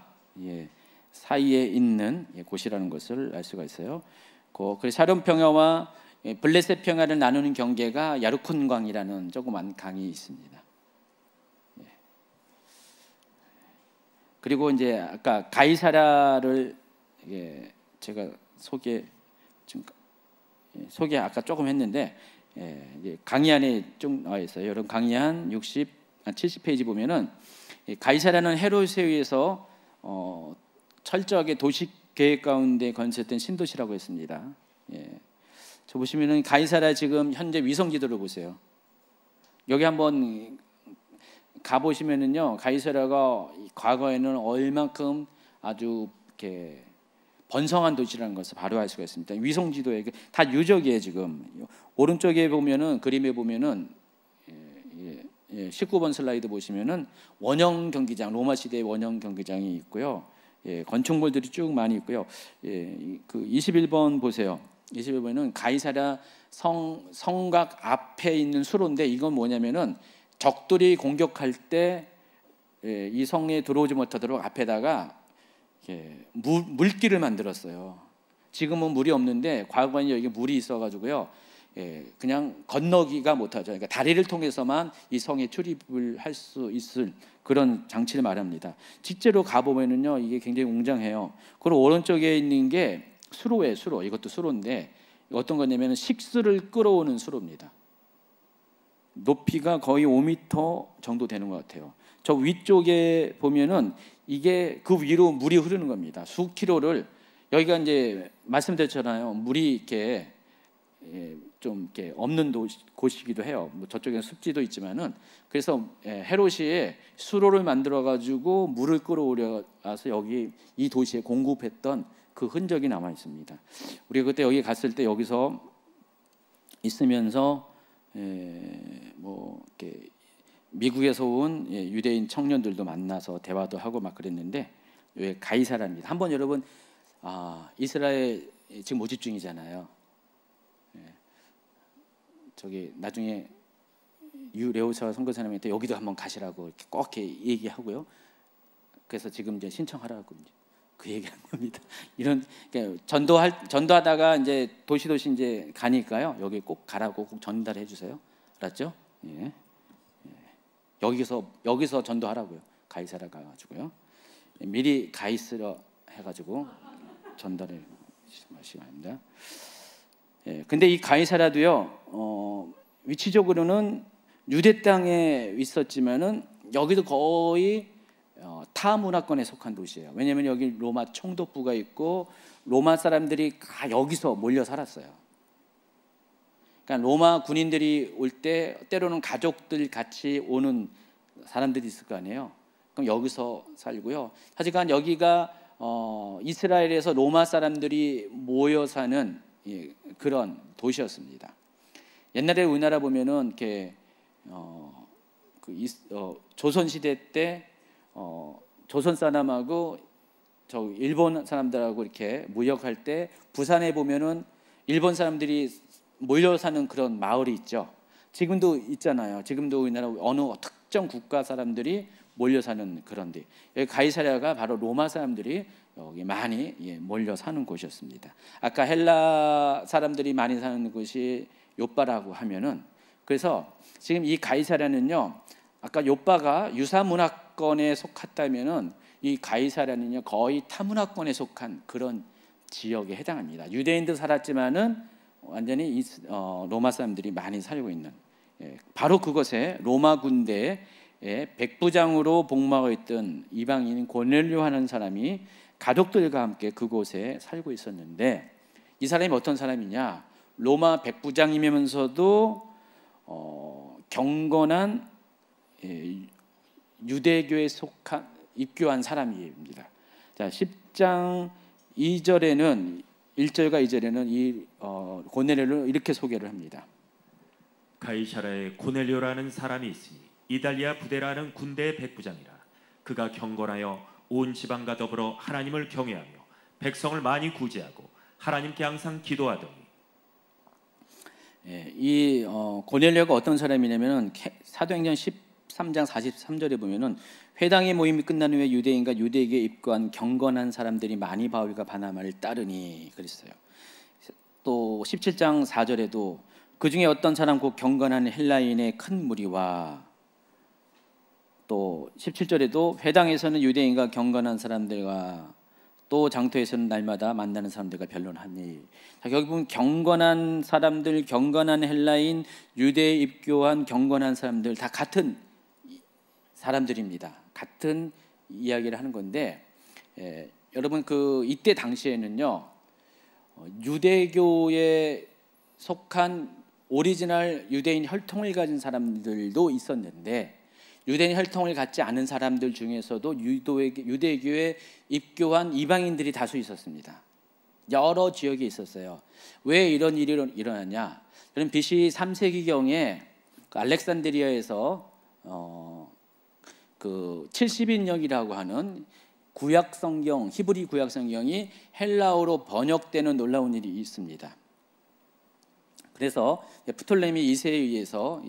사이에 있는 곳이라는 것을 알 수가 있어요. 그래서 샤론 평야와 블레셋 평야를 나누는 경계가 야르콘 강이라는 조그만 강이 있습니다. 그리고 이제 아까 가이사랴를 제가 소개 아까 조금 했는데 강의 안에 쭉 나와 있어요. 여러분 강의 한 70페이지 보면은 가이사랴는 헤롯에 의해서 철저하게 도시 계획 가운데 건설된 신도시라고 했습니다. 저 보시면은 가이사랴 지금 현재 위성 지도를 보세요. 여기 한번 가 보시면은요, 가이사랴가 과거에는 얼만큼 아주 이렇게 번성한 도시라는 것을 바로 알 수가 있습니다. 위성 지도에 다 유적이에요. 지금 오른쪽에 보면은 그림에 보면은 19번 슬라이드 보시면은 원형 경기장, 로마 시대의 원형 경기장이 있고요. 건축물들이 쭉 많이 있고요. 그 21번 보세요. 21번은 가이사랴 성곽 앞에 있는 수로인데 이건 뭐냐면은 적들이 공격할 때 이 성에 들어오지 못하도록 앞에다가 물길을 만들었어요. 지금은 물이 없는데 과거에는 여기 물이 있어가지고요. 그냥 건너기가 못하죠. 그러니까 다리를 통해서만 이 성에 출입을 할 수 있을 그런 장치를 말합니다. 실제로 가보면은요, 이게 굉장히 웅장해요. 그리고 오른쪽에 있는 게 수로예요. 수로. 이것도 수로인데 어떤 거냐면 식수를 끌어오는 수로입니다. 높이가 거의 5m 정도 되는 것 같아요. 저 위쪽에 보면은 이게 그 위로 물이 흐르는 겁니다. 수 킬로를 여기가 이제 말씀드렸잖아요. 물이 이렇게 좀 이렇게 없는 곳이기도 해요. 뭐 저쪽에는 습지도 있지만은 그래서 헤롯이 수로를 만들어 가지고 물을 끌어올려서 여기 이 도시에 공급했던 그 흔적이 남아 있습니다. 우리가 그때 여기 갔을 때 여기서 있으면서 뭐 이렇게 미국에서 온 유대인 청년들도 만나서 대화도 하고 막 그랬는데 왜 가이사라입니다. 한번 여러분 이스라엘 지금 모집 중이잖아요. 저기 나중에 유레오사 선교사님한테 여기도 한번 가시라고 이렇게 꼭 이렇게 얘기하고요. 그래서 지금 이제 신청하라고 이제 그 얘기하는 겁니다. 이런 그러니까 전도하다가 이제 도시 이제 가니까요. 여기 꼭 가라고 꼭 전달해 주세요. 알았죠? 예. 여기서 전도하라고요. 가이사라 가가지고요. 미리 가이스라 해가지고 전달해 시간입니다. 예. 근데 이 가이사라도요. 위치적으로는 유대 땅에 있었지만은 여기도 거의 타 문화권에 속한 도시예요. 왜냐하면 여기 로마 총독부가 있고 로마 사람들이 다 여기서 몰려 살았어요. 그러니까 로마 군인들이 올 때 때로는 가족들 같이 오는 사람들이 있을 거 아니에요. 그럼 여기서 살고요. 하지만 여기가 이스라엘에서 로마 사람들이 모여 사는 그런 도시였습니다. 옛날에 우리나라 보면은 이렇게 조선 시대 때 조선 사람하고 저 일본 사람들하고 이렇게 무역할 때 부산에 보면은 일본 사람들이 몰려 사는 그런 마을이 있죠. 지금도 있잖아요. 지금도 우리나라 어느 특정 국가 사람들이 몰려 사는 그런 데. 여기 가이사랴가 바로 로마 사람들이 여기 많이 몰려 사는 곳이었습니다. 아까 헬라 사람들이 많이 사는 곳이 요빠라고 하면은 그래서 지금 이 가이사랴는요. 아까 요빠가 유사 문화권에 속했다면은 이 가이사랴는요 거의 타문화권에 속한 그런 지역에 해당합니다. 유대인도 살았지만은 완전히 로마 사람들이 많이 살고 있는 바로 그곳에 로마 군대에 백부장으로 복무하고 있던 이방인 고넬료 하는 사람이 가족들과 함께 그곳에 살고 있었는데 이 사람이 어떤 사람이냐? 로마 백부장이면서도 경건한 유대교에 속한 입교한 사람입니다. 자, 10장 2절에는 1절과 2절에는 이 고넬료를 이렇게 소개를 합니다. 가이사라에 고넬료라는 사람이 있으니 이달리아 부대라는 군대의 백부장이라. 그가 경건하여 온 지방과 더불어 하나님을 경외하며 백성을 많이 구제하고 하나님께 항상 기도하더니. 이 고넬료가 어떤 사람이냐면은 사도행전 13장 43절에 보면은 회당의 모임이 끝난 후에 유대인과 유대교에 입교한 경건한 사람들이 많이 바울과 바나바를 따르니 그랬어요. 또 17장 4절에도 그 중에 어떤 사람 곧 경건한 헬라인의 큰 무리와 또 17절에도 회당에서는 유대인과 경건한 사람들과 또 장터에서는 날마다 만나는 사람들과 변론하니. 여기 보면 경건한 사람들, 경건한 헬라인, 유대에 입교한 경건한 사람들 다 같은 사람들입니다. 같은 이야기를 하는 건데 여러분 이때 당시에는요 유대교에 속한 오리지널 유대인 혈통을 가진 사람들도 있었는데 유대인 혈통을 갖지 않은 사람들 중에서도 유대교에 입교한 이방인들이 다수 있었습니다. 여러 지역에 있었어요. 왜 이런 일이 일어났냐? 저는 BC 3세기경에 알렉산드리아에서 그 70인역이라고 하는 구약 성경, 히브리 구약 성경이 헬라어로 번역되는 놀라운 일이 있습니다. 그래서 프톨레미 2세에 의해서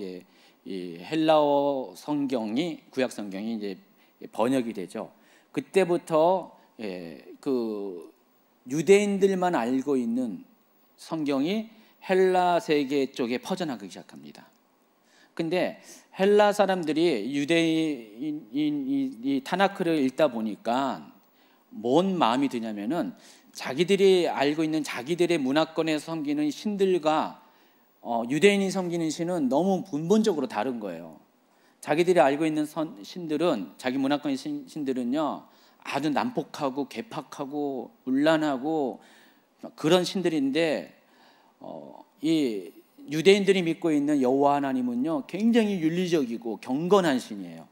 이 헬라어 성경이 구약 성경이 이제 번역이 되죠. 그때부터 그 유대인들만 알고 있는 성경이 헬라 세계 쪽에 퍼져나가기 시작합니다. 근데 헬라 사람들이 유대인 이 타나크를 읽다 보니까 뭔 마음이 드냐면은 자기들이 알고 있는 자기들의 문화권에 섬기는 신들과 유대인이 섬기는 신은 너무 근본적으로 다른 거예요. 자기들이 알고 있는 신들은 자기 문화권의 신들은요 아주 난폭하고 괴팍하고 음란하고 그런 신들인데 이 유대인들이 믿고 있는 여호와 하나님은요 굉장히 윤리적이고 경건한 신이에요.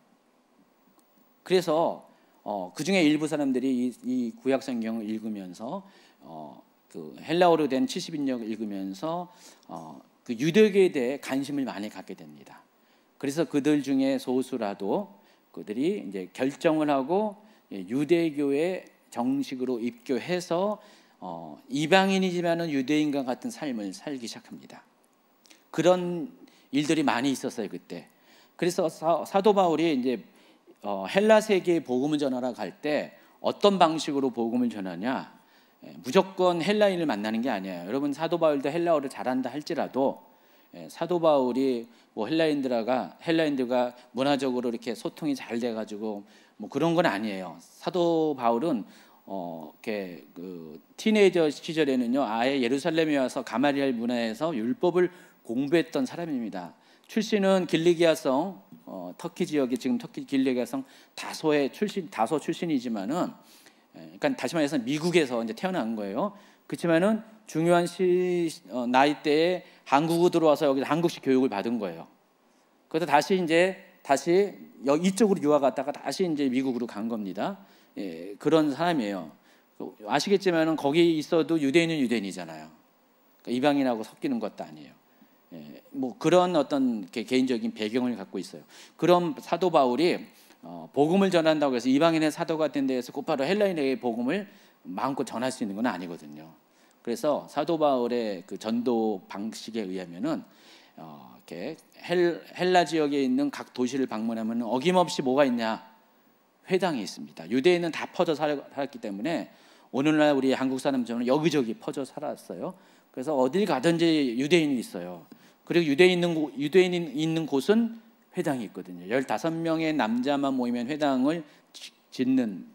그래서 그 중에 일부 사람들이 이 구약 성경을 읽으면서 그 헬라어로 된 70인역을 읽으면서 그 유대교에 대해 관심을 많이 갖게 됩니다. 그래서 그들 중에 소수라도 그들이 이제 결정을 하고 유대교에 정식으로 입교해서 이방인이지만은 유대인과 같은 삶을 살기 시작합니다. 그런 일들이 많이 있었어요 그때. 그래서 사도 바울이 이제 헬라 세계에 복음을 전하러 갈 때 어떤 방식으로 복음을 전하냐? 무조건 헬라인을 만나는 게 아니에요. 여러분 사도 바울도 헬라어를 잘한다 할지라도 사도 바울이 뭐 헬라인들과 문화적으로 이렇게 소통이 잘 돼가지고 뭐 그런 건 아니에요. 사도 바울은 이렇게 그 티네이저 시절에는요 아예 예루살렘에 와서 가마리엘 문화에서 율법을 공부했던 사람입니다. 출신은 길리기아성 터키 지역이 지금 터키 길리기아성 다소 출신이지만은 그러니까 다시 말해서 미국에서 이제 태어난 거예요. 그렇지만은 중요한 나이대에 한국으로 들어와서 여기 한국식 교육을 받은 거예요. 그래서 다시 이쪽으로 유학 갔다가 다시 이제 미국으로 간 겁니다. 그런 사람이에요. 아시겠지만은 거기 있어도 유대인은 유대인이잖아요. 그러니까 이방인하고 섞이는 것도 아니에요. 뭐 그런 어떤 개인적인 배경을 갖고 있어요. 그럼 사도 바울이 복음을 전한다고 해서 이방인의 사도가 된 데에서 곧바로 헬라인에게 복음을 마음껏 전할 수 있는 건 아니거든요. 그래서 사도 바울의 그 전도 방식에 의하면은 이렇게 헬라 지역에 있는 각 도시를 방문하면 어김없이 뭐가 있냐? 회당이 있습니다. 유대인은 다 퍼져 살았기 때문에 오늘날 우리 한국 사람처럼 여기저기 퍼져 살았어요. 그래서 어딜 가든지 유대인이 있어요. 그리고 유대인이 있는 곳은 회당이 있거든요. 15명의 남자만 모이면 회당을 짓는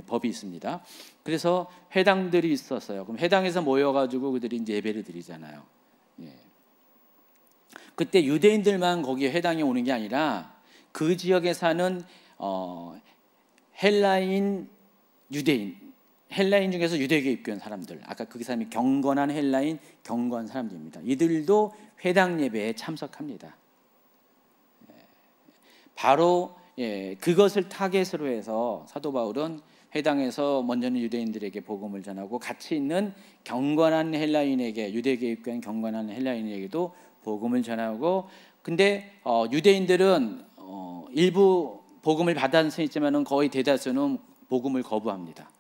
법이 있습니다. 그래서 회당들이 있었어요. 그럼 회당에서 모여가지고 그들이 이제 예배를 드리잖아요. 그때 유대인들만 거기에 회당에 오는 게 아니라 그 지역에 사는 헬라인 중에서 유대교에 입교한 사람들, 아까 그 사람이 경건한 헬라인, 경건한 사람들입니다. 이들도 회당 예배에 참석합니다. 바로 그것을 타겟으로 해서 사도 바울은 회당에서 먼저는 유대인들에게 복음을 전하고 같이 있는 경건한 헬라인에게, 유대교에 입교한 경건한 헬라인에게도 복음을 전하고, 근데 유대인들은 일부 복음을 받을 수 있지만은 거의 대다수는 복음을 거부합니다.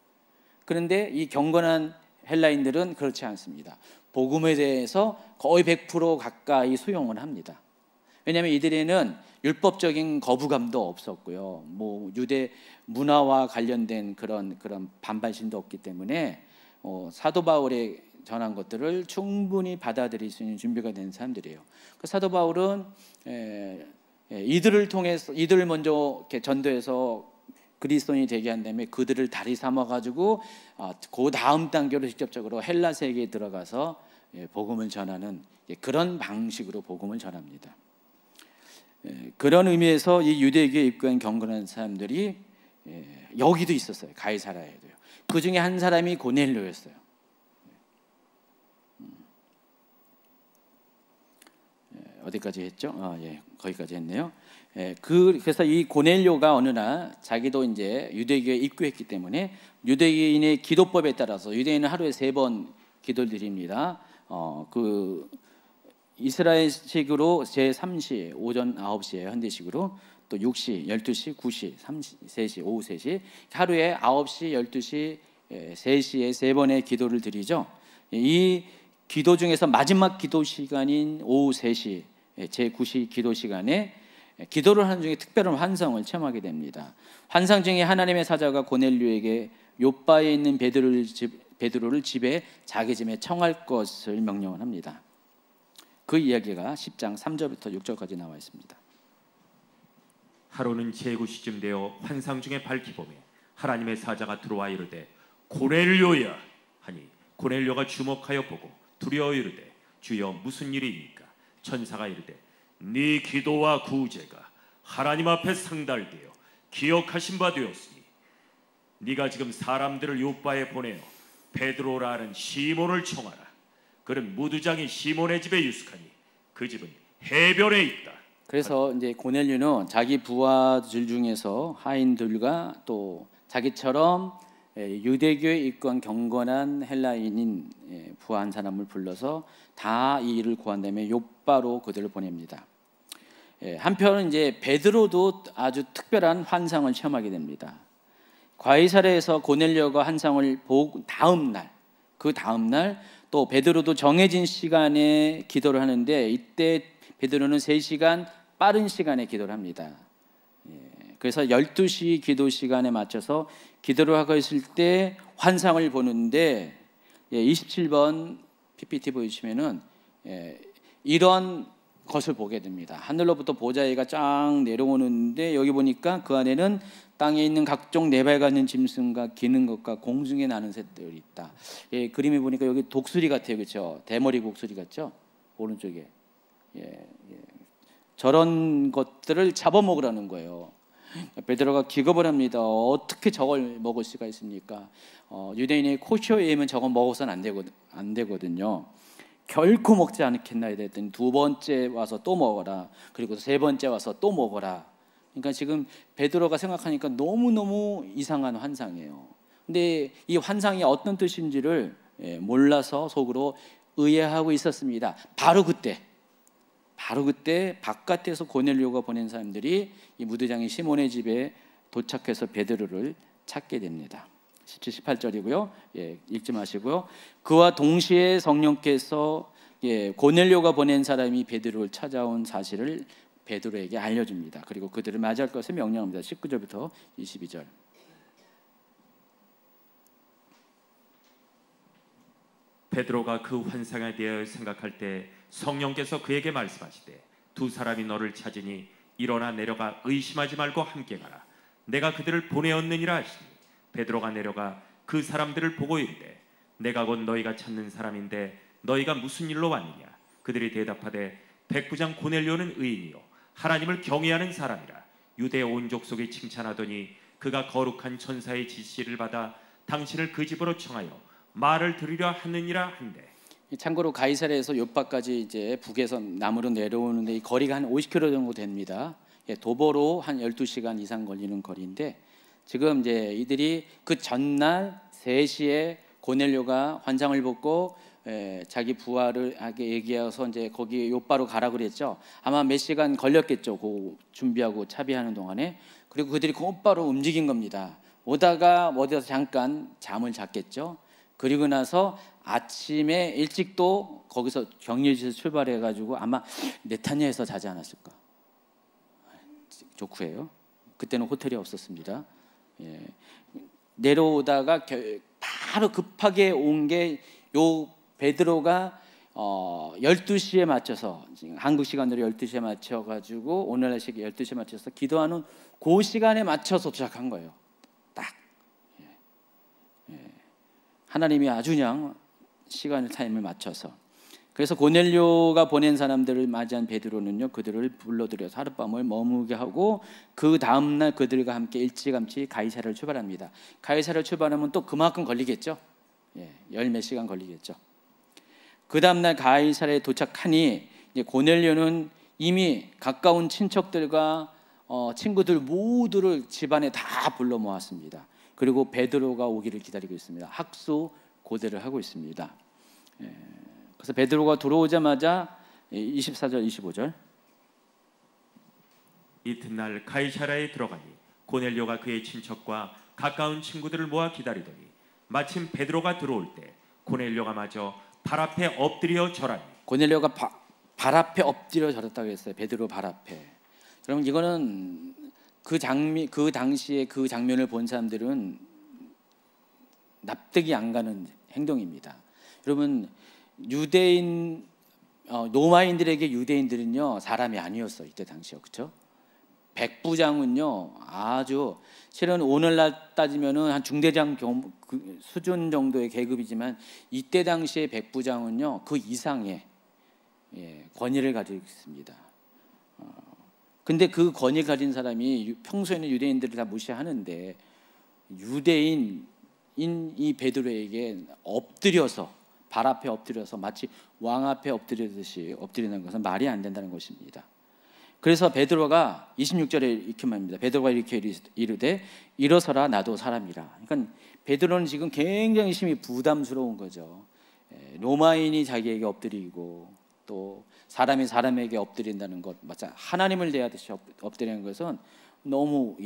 그런데 이 경건한 헬라인들은 그렇지 않습니다. 복음에 대해서 거의 100% 가까이 수용을 합니다. 왜냐하면 이들에는 율법적인 거부감도 없었고요. 뭐 유대 문화와 관련된 그런 반발심도 없기 때문에 사도 바울의 전한 것들을 충분히 받아들일 수 있는 준비가 된 사람들이에요. 사도 바울은 이들을 먼저 이렇게 전도해서 그리스도인이 되게 한 다음에 그들을 다리 삼아 가지고 그 다음 단계로 직접적으로 헬라 세계에 들어가서 복음을 전하는 그런 방식으로 복음을 전합니다. 그런 의미에서 이 유대교에 입교한 경건한 사람들이 여기도 있었어요. 가이사라에도요. 그 중에 한 사람이 고넬료였어요. 어디까지 했죠? 거기까지 했네요. 그래서 이 고넬료가 어느 날 자기도 이제 유대교에 입교했기 때문에 유대인의 기도법에 따라서 유대인은 하루에 3번 기도를 드립니다. 그 이스라엘식으로 제3시 오전 9시에 현대식으로 또 6시, 12시, 9시, 3시, 오후 3시 하루에 9시, 12시, 3시에 3번의 기도를 드리죠. 이 기도 중에서 마지막 기도 시간인 오후 3시 제9시 기도 시간에 기도를 하는 중에 특별한 환상을 체험하게 됩니다. 환상 중에 하나님의 사자가 고넬료에게 욥바에 있는 베드로를 집에 자기 집에 청할 것을 명령을 합니다. 그 이야기가 10장 3절부터 6절까지 나와 있습니다. 하루는 제9시쯤 되어 환상 중에 밝히 보매 하나님의 사자가 들어와 이르되 고넬료야 하니 고넬료가 주목하여 보고 두려워 이르되 주여 무슨 일이니까? 천사가 이르되 네 기도와 구제가 하나님 앞에 상달되어 기억하신 바 되었으니 네가 지금 사람들을 욥바에 보내어 베드로라 하는 시몬을 청하라. 그는 무두장이 시몬의 집에 유숙하니 그 집은 해변에 있다. 그래서 이제 고넬료는 자기 부하들 중에서 하인들과 또 자기처럼 유대교에 입건 경건한 헬라인인 부한 사람을 불러서 다 이 일을 구한 다음에 욥바로 그들을 보냅니다. 한편 이제 베드로도 아주 특별한 환상을 체험하게 됩니다. 가이사랴에서 고넬료가 환상을 보고 그 다음 날 또 베드로도 정해진 시간에 기도를 하는데, 이때 베드로는 3시간 빠른 시간에 기도를 합니다. 그래서 12시 기도 시간에 맞춰서 기도를 하고 있을 때 환상을 보는데, 27번 PPT 보시면은 이런 것을 보게 됩니다. 하늘로부터 보좌가 쫙 내려오는데, 여기 보니까 그 안에는 땅에 있는 각종 네발같은 짐승과 기는 것과 공중에 나는 새들이 있다. 그림에 보니까 여기 독수리 같아요, 그렇죠? 대머리 독수리 같죠? 오른쪽에. 저런 것들을 잡아먹으라는 거예요. 베드로가 기겁을 합니다. 어떻게 저걸 먹을 수가 있습니까? 유대인의 코쇼에이면 저거 먹어서는 안 되거든요. 결코 먹지 않겠나 했더니 2번째 와서 또 먹어라. 그리고 3번째 와서 또 먹어라. 그러니까 지금 베드로가 생각하니까 너무너무 이상한 환상이에요. 근데 이 환상이 어떤 뜻인지를 몰라서 속으로 의아해하고 있었습니다. 바로 그때 바깥에서 고넬료가 보낸 사람들이 이 무드장인 시몬의 집에 도착해서 베드로를 찾게 됩니다. 17, 18절이고요. 읽지 마시고요. 그와 동시에 성령께서 고넬료가 보낸 사람이 베드로를 찾아온 사실을 베드로에게 알려줍니다. 그리고 그들을 맞이할 것을 명령합니다. 19절부터 22절. 베드로가 그 환상에 대하여 생각할 때 성령께서 그에게 말씀하시되, 2 사람이 너를 찾으니 일어나 내려가 의심하지 말고 함께 가라. 내가 그들을 보내었느니라 하시니, 베드로가 내려가 그 사람들을 보고 이르되, 내가 곧 너희가 찾는 사람인데 너희가 무슨 일로 왔느냐? 그들이 대답하되, 백부장 고넬료는 의인이요 하나님을 경외하는 사람이라. 유대 온 족속이 칭찬하더니 그가 거룩한 천사의 지시를 받아 당신을 그 집으로 청하여 말을 들으려 하느니라 한대. 참고로 가이사랴에서 요빠까지 이제 북에서 남으로 내려오는데 이 거리가 한 50km 정도 됩니다. 도보로 한 12시간 이상 걸리는 거리인데, 지금 이제 이들이 그 전날 3시에 고넬료가 환상을 보고 자기 부하를 하게 얘기해서 이제 거기 요빠로 가라 그랬죠. 아마 몇 시간 걸렸겠죠. 그 준비하고 차비하는 동안에. 그리고 그들이 곧바로 움직인 겁니다. 오다가 어디서 잠깐 잠을 잤겠죠. 그리고 나서 아침에 일찍 또 거기서 경유지에서 출발해가지고 아마 네타냐에서 자지 않았을까. 조크예요. 그때는 호텔이 없었습니다. 내려오다가 바로 급하게 온 게 요 베드로가 12시에 맞춰서, 한국 시간으로 12시에 맞춰가지고 오늘날식 12시에 맞춰서 기도하는 그 시간에 맞춰서 도착한 거예요. 딱. 하나님이 아주 그냥 시간을 타임을 맞춰서. 그래서 고넬료가 보낸 사람들을 맞이한 베드로는요, 그들을 불러들여서 하룻밤을 머무게 하고 그 다음날 그들과 함께 일찌감치 가이사랴를 출발합니다. 가이사랴를 출발하면 또 그만큼 걸리겠죠. 10몇 시간 걸리겠죠. 그 다음날 가이사랴에 도착하니 고넬료는 이미 가까운 친척들과 친구들 모두를 집안에 다 불러 모았습니다. 그리고 베드로가 오기를 기다리고 있습니다. 학수 고대를 하고 있습니다. 그래서 베드로가 들어오자마자 24절 25절. 이튿날 가이사랴에 들어가니 고넬료가 그의 친척과 가까운 친구들을 모아 기다리더니, 마침 베드로가 들어올 때 고넬료가 마저 발 앞에 엎드려 절하니. 고넬료가 발 앞에 엎드려 절했다고 했어요. 베드로 발 앞에. 그러면 이거는 그 당시에 그 장면을 본 사람들은 납득이 안 가는 행동입니다. 여러분, 유대인 로마인들에게 유대인들은요 사람이 아니었어. 이때 당시요, 그렇죠? 백부장은요 아주, 실은 오늘날 따지면은 한 중대장 수준 정도의 계급이지만 이때 당시의 백부장은요 그 이상의 권위를 가지고 있습니다. 근데 그 권위 가진 사람이 평소에는 유대인들을 다 무시하는데, 유대인인 이 베드로에게 엎드려서, 발 앞에 엎드려서 마치 왕 앞에 엎드리듯이 엎드리는 것은 말이 안 된다는 것입니다. 그래서 베드로가 26절에 이렇게 말합니다. 베드로가 이렇게 이르되, 일어서라, 나도 사람이라. 그러니까 베드로는 지금 굉장히 심히 부담스러운 거죠. 로마인이 자기에게 엎드리고 또 사람이 사람에게 엎드린다는 것, 맞아. 하나님을 대하듯이 엎드리는 것은 너무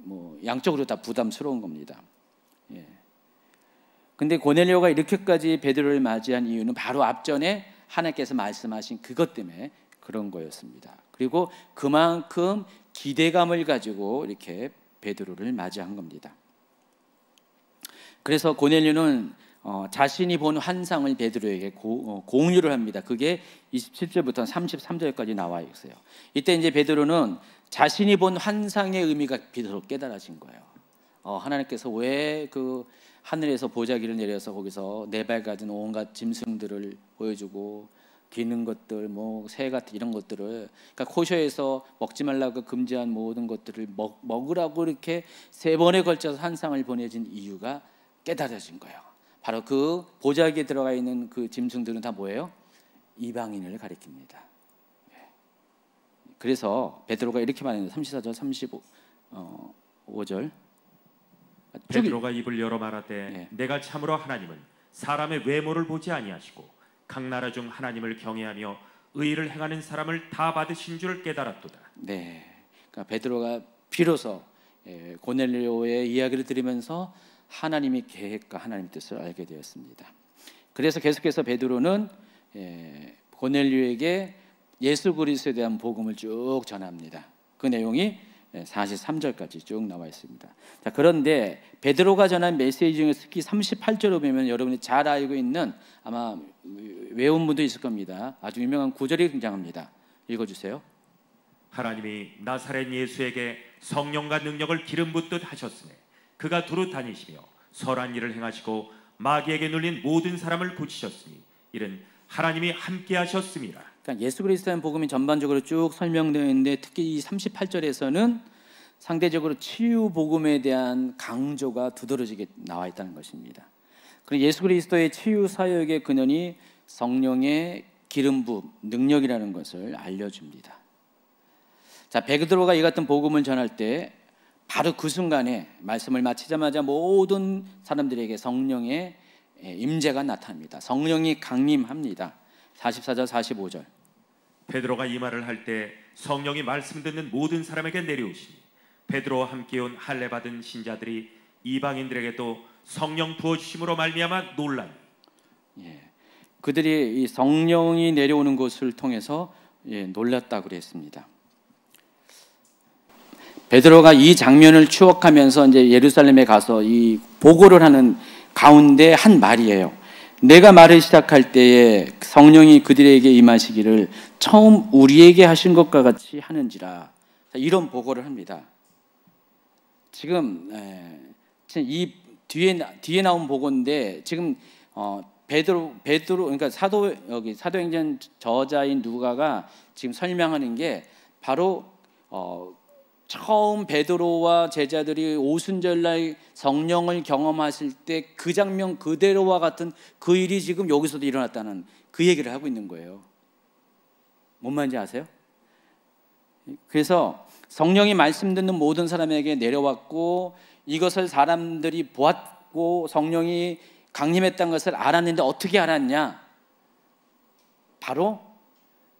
뭐 양쪽으로 다 부담스러운 겁니다. 근데 고넬료가 이렇게까지 베드로를 맞이한 이유는 바로 앞전에 하나님께서 말씀하신 그것 때문에 그런 거였습니다. 그리고 그만큼 기대감을 가지고 이렇게 베드로를 맞이한 겁니다. 그래서 고넬료는 자신이 본 환상을 베드로에게 공유를 합니다. 그게 27절부터 33절까지 나와 있어요. 이때 이제 베드로는 자신이 본 환상의 의미가 비로소 깨달아진 거예요. 하나님께서 왜 그 하늘에서 보자기를 내려서 거기서 네 발 가진 온갖 짐승들을 보여주고 기는 것들, 뭐 새 같은 이런 것들을, 그러니까 코셔에서 먹지 말라고 금지한 모든 것들을 먹으라고 이렇게 3번에 걸쳐서 환상을 보내준 이유가 깨달아진 거예요. 바로 그 보자기에 들어가 있는 그 짐승들은 다 뭐예요? 이방인을 가리킵니다. 그래서 베드로가 이렇게 말합니다. 34절 35절 베드로가 입을 열어 말하되 내가 참으로 하나님은 사람의 외모를 보지 아니하시고 각 나라 중 하나님을 경외하며 의를 행하는 사람을 다 받으신 줄 깨달았도다. 네, 그러니까 베드로가 비로소 고넬료의 이야기를 들으면서 하나님의 계획과 하나님의 뜻을 알게 되었습니다. 그래서 계속해서 베드로는 고넬료에게 예수 그리스도에 대한 복음을 쭉 전합니다. 그 내용이 43절까지 쭉 나와 있습니다. 자, 그런데 베드로가 전한 메시지 중에 특히 38절을 보면 여러분이 잘 알고 있는, 아마 외운 분도 있을 겁니다. 아주 유명한 구절이 등장합니다. 읽어주세요. 하나님이 나사렛 예수에게 성령과 능력을 기름 붓듯 하셨으니 그가 두루 다니시며 선한 일을 행하시고 마귀에게 눌린 모든 사람을 고치셨으니 이는 하나님이 함께 하셨습니다. 그러니까 예수 그리스도의 복음이 전반적으로 쭉 설명되어 있는데 특히 이 38절에서는 상대적으로 치유 복음에 대한 강조가 두드러지게 나와 있다는 것입니다. 그리고 예수 그리스도의 치유 사역의 근원이 성령의 기름 부음, 능력이라는 것을 알려줍니다. 자, 베드로가 이 같은 복음을 전할 때 바로 그 순간에 말씀을 마치자마자 모든 사람들에게 성령의 임재가 나타납니다. 성령이 강림합니다. 44절 45절. 베드로가 이 말을 할 때 성령이 말씀 듣는 모든 사람에게 내려오시니 베드로와 함께 온 할례 받은 신자들이 이방인들에게도 성령 부어주심으로 말미암아 놀라니. 그들이 이 성령이 내려오는 것을 통해서 놀랐다고 그랬습니다. 베드로가 이 장면을 추억하면서 이제 예루살렘에 가서 이 보고를 하는 가운데 한 말이에요. 내가 말을 시작할 때에 성령이 그들에게 임하시기를 처음 우리에게 하신 것과 같이 하는지라. 이런 보고를 합니다. 지금 이 뒤에 나온 보고인데 지금 베드로 그러니까 사도행전 저자인 누가가 지금 설명하는 게 바로 처음 베드로와 제자들이 오순절날 성령을 경험하실 때 그 장면 그대로와 같은 그 일이 지금 여기서도 일어났다는 그 얘기를 하고 있는 거예요. 뭔 말인지 아세요? 그래서 성령이 말씀 듣는 모든 사람에게 내려왔고 이것을 사람들이 보았고 성령이 강림했다는 것을 알았는데 어떻게 알았냐? 바로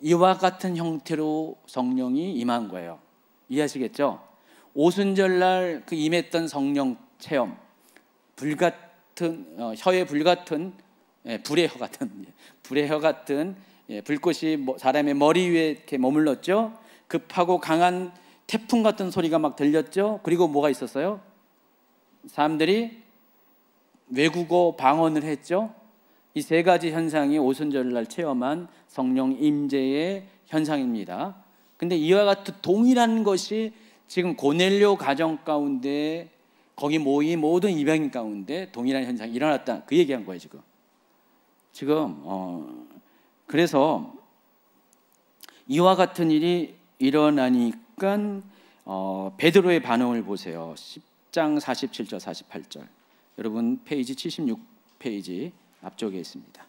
이와 같은 형태로 성령이 임한 거예요. 이해하시겠죠? 오순절날 그 임했던 성령 체험, 혀에 불같은 불의 혀 같은 불꽃이 사람의 머리 위에 이렇게 머물렀죠. 급하고 강한 태풍 같은 소리가 막 들렸죠. 그리고 뭐가 있었어요? 사람들이 외국어 방언을 했죠. 이 3가지 현상이 오순절날 체험한 성령 임재의 현상입니다. 근데 이와 같은 동일한 것이 지금 고넬료 가정 가운데 거기 모인 모든 이방인 가운데 동일한 현상이 일어났다. 그 얘기한 거예요, 지금. 그래서 이와 같은 일이 일어나니까 베드로의 반응을 보세요. 10장 47절 48절. 여러분 페이지 76페이지 앞쪽에 있습니다.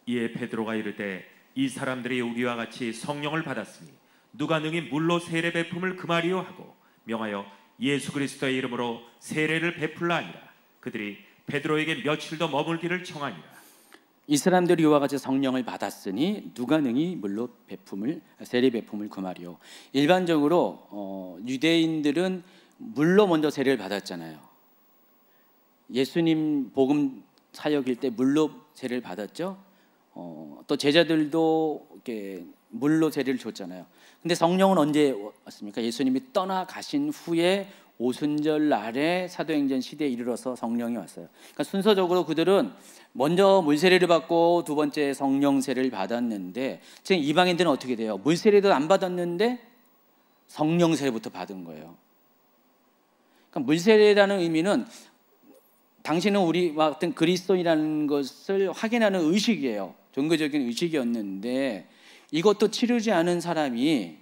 이에 베드로가 이르되 이 사람들이 우리와 같이 성령을 받았으니 누가 능히 물로 세례 베품을 금하리요 하고 명하여 예수 그리스도의 이름으로 세례를 베풀라 하니라. 그들이 베드로에게 며칠 더 머물기를 청하니라. 이 사람들이 이와 같이 성령을 받았으니 누가 능히 물로 세례 베품을 그 말이요. 일반적으로 유대인들은 물로 먼저 세례를 받았잖아요. 예수님 복음 사역일 때 물로 세례를 받았죠. 또 제자들도 이렇게 물로 세례를 줬잖아요. 근데 성령은 언제 왔습니까? 예수님이 떠나가신 후에 오순절 날에 사도행전 시대에 이르러서 성령이 왔어요. 그러니까 순서적으로 그들은 먼저 물세례를 받고 두 번째 성령 세례를 받았는데, 지금 이방인들은 어떻게 돼요? 물세례도 안 받았는데 성령 세례부터 받은 거예요. 그러니까 물세례라는 의미는 당신은 우리와 같은 그리스도인이라는 것을 확인하는 의식이에요. 종교적인 의식이었는데, 이것도 치르지 않은 사람이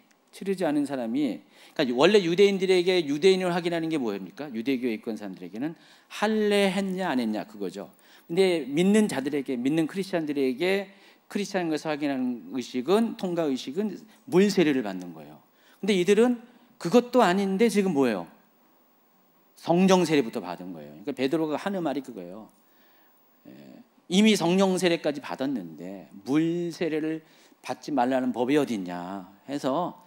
그러니까 원래 유대인들에게 유대인을 확인하는 게 뭐입니까? 유대교에 있던 사람들에게는 할례했냐 안 했냐 그거죠. 근데 믿는 자들에게, 믿는 크리스찬들에게 크리스찬인 것을 확인하는 의식은, 통과 의식은 물 세례를 받는 거예요. 근데 이들은 그것도 아닌데 지금 뭐예요? 성령 세례부터 받은 거예요. 그러니까 베드로가 하는 말이 그거예요. 이미 성령 세례까지 받았는데 물 세례를 받지 말라는 법이 어디 있냐 해서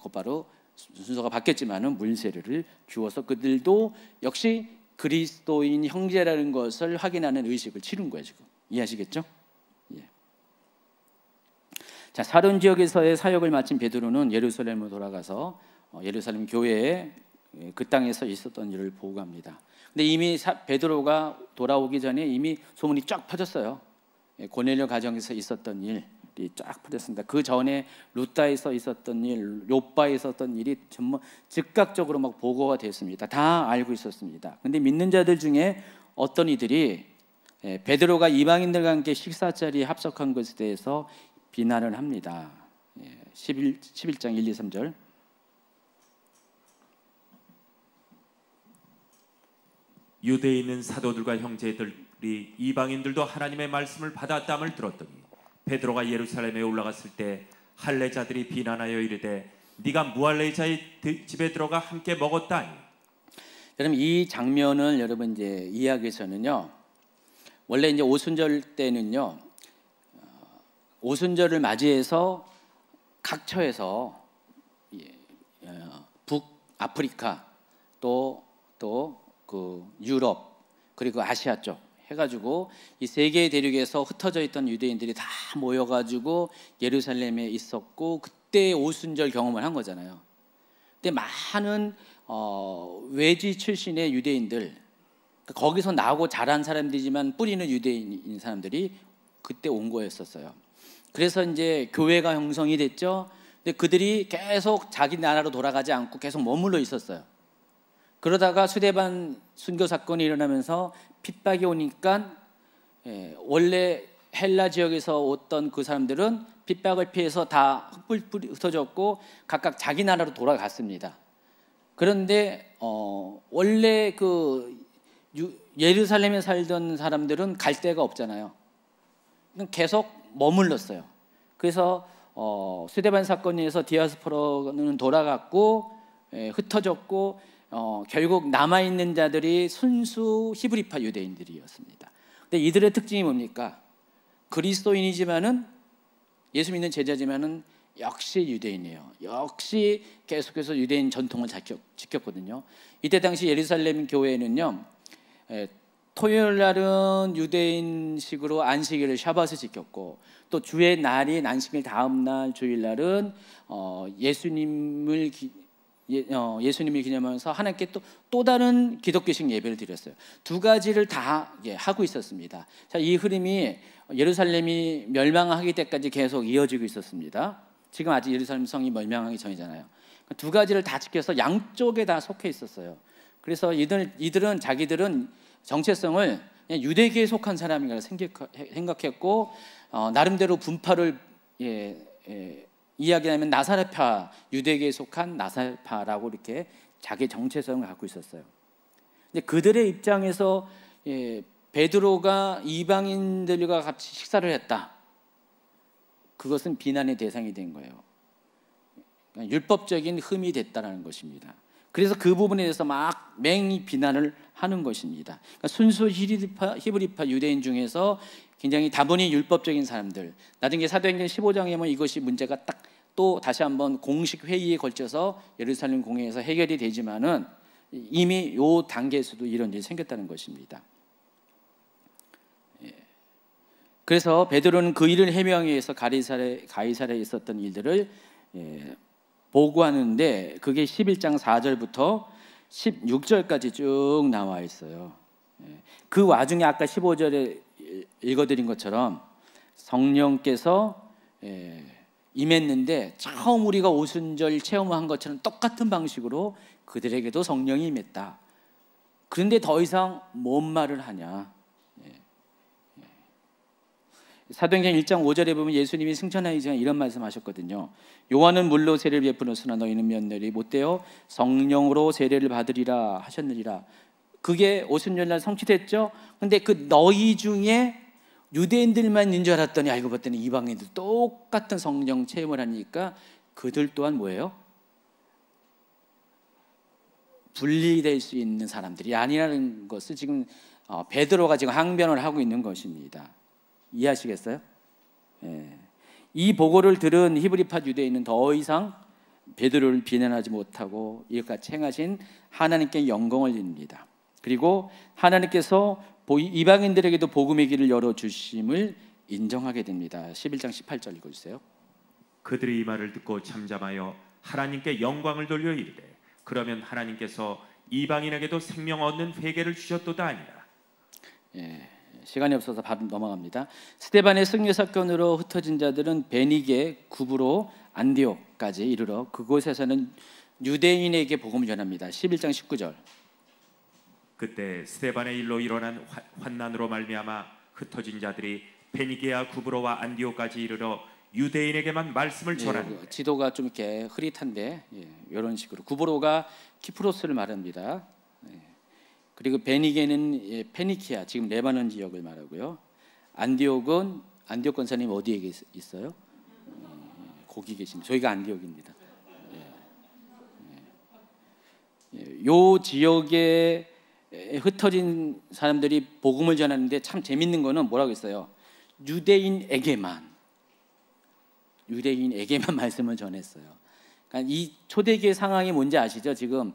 곧바로 순서가 바뀌었지만은 물 세례를 주어서 그들도 역시 그리스도인 형제라는 것을 확인하는 의식을 치른 거예요. 지금 이해하시겠죠? 예. 자, 사론 지역에서의 사역을 마친 베드로는 예루살렘으로 돌아가서 예루살렘 교회에 그 땅에서 있었던 일을 보고합니다. 근데 이미 베드로가 돌아오기 전에 이미 소문이 쫙 퍼졌어요. 고넬료 가정에서 있었던 일이 쫙 퍼졌습니다. 그 전에 루다에서 있었던 일, 욥바에 있었던 일이 정말 즉각적으로 막 보고가 됐습니다. 다 알고 있었습니다. 근데 믿는 자들 중에 어떤 이들이 베드로가 이방인들과 함께 식사 자리에 합석한 것에 대해서 비난을 합니다. 11장 1, 2, 3절. 유대에 있는 사도들과 형제들이 이방인들도 하나님의 말씀을 받았다함을 들었더니 베드로가 예루살렘에 올라갔을 때 할례자들이 비난하여 이르되 네가 무할례자의 집에 들어가 함께 먹었다니. 여러분, 이 장면을 여러분 이제 이야기에서는요, 원래 이제 오순절 때는요, 오순절을 맞이해서 각 처에서 북아프리카 또 그 유럽 그리고 아시아 쪽 해가지고 이 세 개의 대륙에서 흩어져 있던 유대인들이 다 모여가지고 예루살렘에 있었고, 그때 오순절 경험을 한 거잖아요. 근데 많은 외지 출신의 유대인들, 거기서 나고 자란 사람들이지만 뿌리는 유대인인 사람들이 그때 온 거였었어요. 그래서 이제 교회가 형성이 됐죠. 근데 그들이 계속 자기 나라로 돌아가지 않고 계속 머물러 있었어요. 그러다가 스데반 순교 사건이 일어나면서 핍박이 오니까 원래 헬라 지역에서 왔던 그 사람들은 핍박을 피해서 다 흩어졌고 각각 자기 나라로 돌아갔습니다. 그런데 원래 그 예루살렘에 살던 사람들은 갈 데가 없잖아요. 계속 머물렀어요. 그래서 스데반 사건에 의해서 디아스포라는 돌아갔고 흩어졌고 결국 남아있는 자들이 순수 히브리파 유대인들이었습니다. 근데 이들의 특징이 뭡니까? 그리스도인이지만은 예수 믿는 제자지만은 역시 유대인이에요. 역시 계속해서 유대인 전통을 지켰거든요. 이때 당시 예루살렘 교회는요, 토요일 날은 유대인식으로 안식일을 샤밧을 지켰고, 또 주의 날인 안식일 다음 날 주일 날은 예수님을 기념하면서 하나님께 또 다른 기독교식 예배를 드렸어요. 두 가지를 다 하고 있었습니다. 자, 이 흐름이 예루살렘이 멸망하기 때까지 계속 이어지고 있었습니다. 지금 아직 예루살렘 성이 멸망하기 전이잖아요. 두 가지를 다 지켜서 양쪽에 다 속해 있었어요. 그래서 이들은 자기들은 정체성을 그냥 유대교에 속한 사람이라고 생각했고, 나름대로 분파를 이야기하면 나사렛파, 유대교에 속한 나사렛파라고 이렇게 자기 정체성을 갖고 있었어요. 근데 그들의 입장에서 베드로가 이방인들과 같이 식사를 했다, 그것은 비난의 대상이 된 거예요. 율법적인 흠이 됐다는 것입니다. 그래서 그 부분에 대해서 막 맹히 비난을 하는 것입니다. 그러니까 순수 히브리파 유대인 중에서 굉장히 다분히 율법적인 사람들, 나중에 사도행전 15장에 보면 이것이 문제가 딱 또 다시 한번 공식 회의에 걸쳐서 예루살렘 공회에서 해결이 되지만은 이미 요 단계에서도 이런 일이 생겼다는 것입니다. 그래서 베드로는 그 일을 해명하기 위해서 가이사랴에 있었던 일들을 보고하는데 그게 11장 4절부터 16절까지 쭉 나와 있어요. 그 와중에 아까 15절에 읽어드린 것처럼 성령께서 임했는데 처음 우리가 오순절 체험한 것처럼 똑같은 방식으로 그들에게도 성령이 임했다. 그런데 더 이상 뭔 말을 하냐. 사도행전 1장 5절에 보면 예수님이 승천하기 전에 이런 말씀하셨거든요. 요한은 물로 세례를 베푸었으나 너희는 면ner이 못되어 성령으로 세례를 받으리라 하셨느니라. 그게 오순절날 성취됐죠. 근데 그 너희 중에 유대인들만 있는 줄 알았더니 알고 봤더니 이방인도 똑같은 성령 체험을 하니까 그들 또한 뭐예요? 분리될 수 있는 사람들이 아니라는 것을 지금 베드로가 지금 항변을 하고 있는 것입니다. 이해하시겠어요? 이 보고를 들은 히브리파 유대인은 더 이상 베드로를 비난하지 못하고 이것같이 행하신 하나님께 영광을 드립니다. 그리고 하나님께서 이방인들에게도 복음의 길을 열어주심을 인정하게 됩니다. 11장 18절 읽어주세요. 그들이 이 말을 듣고 잠잠하여 하나님께 영광을 돌려 이르되 그러면 하나님께서 이방인에게도 생명 얻는 회개를 주셨도다 아니라. 시간이 없어서 바로 넘어갑니다. 스데반의 승리 사건으로 흩어진 자들은 베니게, 구브로, 안디옥까지 이르러 그곳에서는 유대인에게 복음을 전합니다. 11장 19절. 그때 스데반의 일로 일어난 환난으로 말미암아 흩어진 자들이 베니게와 구브로와 안디옥까지 이르러 유대인에게만 말씀을 전하니. 지도가 좀 이렇게 흐릿한데 이런 식으로 구브로가 키프로스를 말합니다. 그리고 베니게는 페니키아, 지금 레바논 지역을 말하고요. 안디옥은 안디옥 권사님 어디에 있어요? 거기 계십니다. 저희가 안디옥입니다. 요 지역에 흩어진 사람들이 복음을 전하는데 참 재밌는 거는 뭐라고 했어요? 유대인에게만 말씀을 전했어요. 그러니까 이 초대교회 상황이 뭔지 아시죠? 지금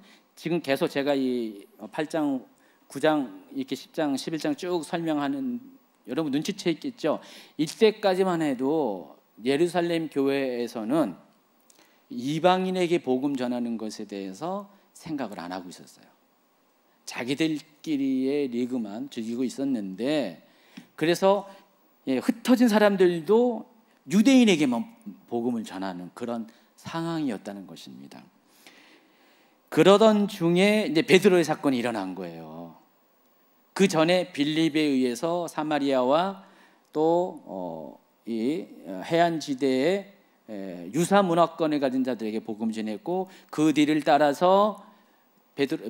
계속 제가 이 8장, 9장, 이렇게 10장, 11장 쭉 설명하는 여러분 눈치채 있겠죠? 이때까지만 해도 예루살렘 교회에서는 이방인에게 복음 전하는 것에 대해서 생각을 안 하고 있었어요. 자기들끼리의 리그만 즐기고 있었는데, 그래서 흩어진 사람들도 유대인에게만 복음을 전하는 그런 상황이었다는 것입니다. 그러던 중에 이제 베드로의 사건이 일어난 거예요. 그 전에 빌립에 의해서 사마리아와 또 이 해안 지대의 유사 문화권을 가진 자들에게 복음 전했고, 그 뒤를 따라서